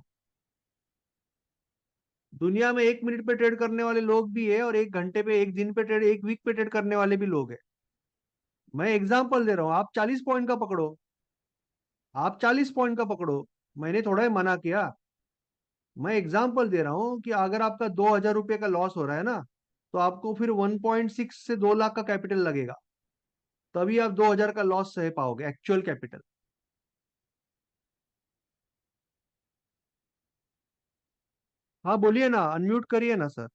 दुनिया में 1 मिनट पे ट्रेड करने वाले लोग भी है, और 1 घंटे पे, एक दिन पे ट्रेड, एक वीक पे ट्रेड करने वाले भी लोग है। मैं एग्जांपल दे रहा हूँ, आप 40 पॉइंट का पकड़ो, आप 40 पॉइंट का पकड़ो। मैंने थोड़ा ही मना किया, मैं एग्जांपल दे रहा हूँ कि अगर आपका 2 हजार रुपये का लॉस हो रहा है ना, तो आपको फिर 1.6 से 2 लाख का कैपिटल लगेगा, तभी आप 2 हजार का लॉस सह पाओगे, एक्चुअल कैपिटल। हाँ बोलिए ना, अनम्यूट करिए ना sir.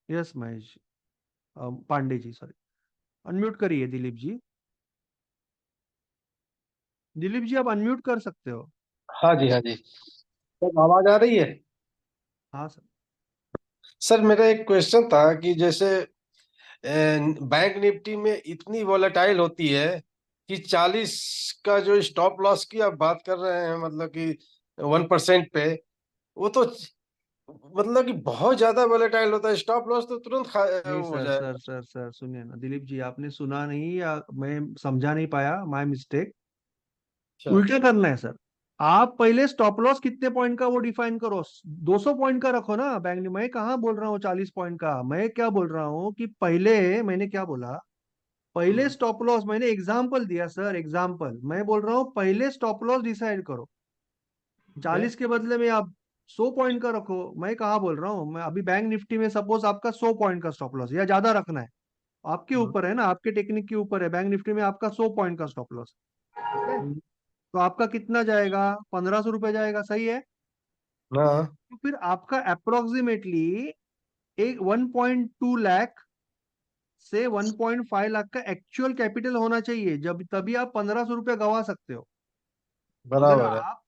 Yes Mahesh, Pandey ji sorry, unmute करिए दिलीप जी। दिलीप जी आप अनम्यूट कर सकते हो। हाँ जी, हाँ जी। सर आवाज आ रही है? हाँ सर। सर मेरा एक क्वेश्चन था कि जैसे बैंक निफ्टी में इतनी वॉलेटाइल होती है कि 40 का जो स्टॉप लॉस की आप बात कर रहे हैं, मतलब कि 1% पे, वो तो मतलब कि बहुत ज्यादा वॉलेटाइल होता है। स्टॉप लॉस तो तुरंत नहीं हो सर, जाएगा। सर सुनिए ना दिलीप जी, आपने सुना नहीं या मैं समझा नहीं पाया, माय मिस्टेक। अच्छा। उल्टा करना है सर। आप पहले स्टॉप लॉस कितने पॉइंट का वो डिफाइन करो। 200 पॉइंट का रखो ना बैंक। मैं कहाँ बोल रहा हूँ 40 पॉइंट का, मैं क्या बोल रहा हूँ कि पहले, मैंने क्या बोला, पहले हम्म। स्टॉप लॉस, मैंने एग्जाम्पल दिया सर, एग्जाम्पल। मैं बोल रहा हूँ पहले स्टॉप लॉस डिसाइड करो। ठीक है। 40 के बदले में आप 100 पॉइंट का रखो। मैं कहाँ बोल रहा हूँ, मैं अभी बैंक निफ्टी में सपोज आपका 100 पॉइंट का स्टॉप लॉस या ज्यादा रखना है, आपके हम्म। ऊपर है ना, आपके टेक्निक के ऊपर है। बैंक निफ्टी में आपका 100 पॉइंट का स्टॉप लॉस, ठीक है, हम्म। तो आपका कितना जाएगा, 1500 रुपये जाएगा, सही है। हाँ। तो फिर आपका अप्रोक्सीमेटली एक 1.2 लाख से 1.5 लाख का एक्चुअल कैपिटल होना चाहिए, जब तभी आप 1500 रुपये गवा सकते हो। अगर बराबर है। आप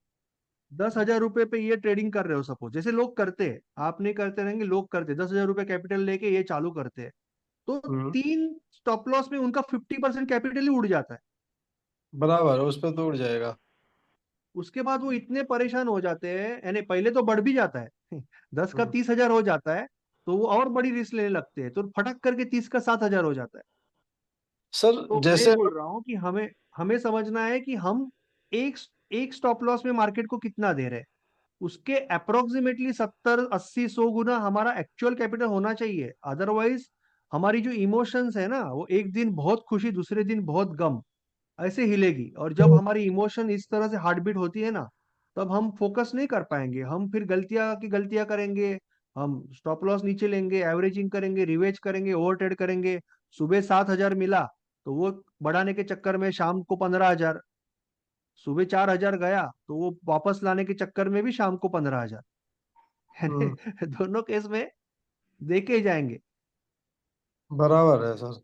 10 हजार रुपये पे ये ट्रेडिंग कर रहे हो, सपोज जैसे लोग करते हैं, आप नहीं करते रहेंगे, लोग करते हैं, 10 हजार रुपये कैपिटल लेके ये चालू करते हैं, तो हम्म। 3 स्टॉप लॉस में उनका 50% कैपिटल ही उड़ जाता है। बराबर है, उस पर तो उड़ जाएगा। उसके बाद वो इतने परेशान हो जाते हैं, यानी पहले तो बढ़ भी जाता है 10 का 30 हजार हो जाता है, तो वो और बड़ी रिस्क लेने लगते हैं, तो फटक करके 30 का 7 हजार हो जाता है। सर तो मैं जैसे बोल रहा हूँ कि हमें हमें समझना है कि हम एक एक स्टॉप लॉस में मार्केट को कितना दे रहे हैं, उसके अप्रोक्सीमेटली 70-80-100 गुना हमारा एक्चुअल कैपिटल होना चाहिए। अदरवाइज हमारी जो इमोशंस है ना, वो एक दिन बहुत खुशी, दूसरे दिन बहुत गम, ऐसे हिलेगी। और जब हमारी इमोशन इस तरह से हार्ट बीट होती है ना, तब हम फोकस नहीं कर पाएंगे, हम फिर गलतियां की गलतियां करेंगे। हम स्टॉप लॉस नीचे लेंगे, एवरेजिंग करेंगे, रिवेज करेंगे, ओवर ट्रेड करेंगे। सुबह 7 हजार मिला, तो वो बढ़ाने के चक्कर में शाम को 15 हजार। सुबह 4 हजार गया, तो वो वापस लाने के चक्कर में भी शाम को 15 हजार। हम्म, दोनों केस में देखे जाएंगे। बराबर है सर।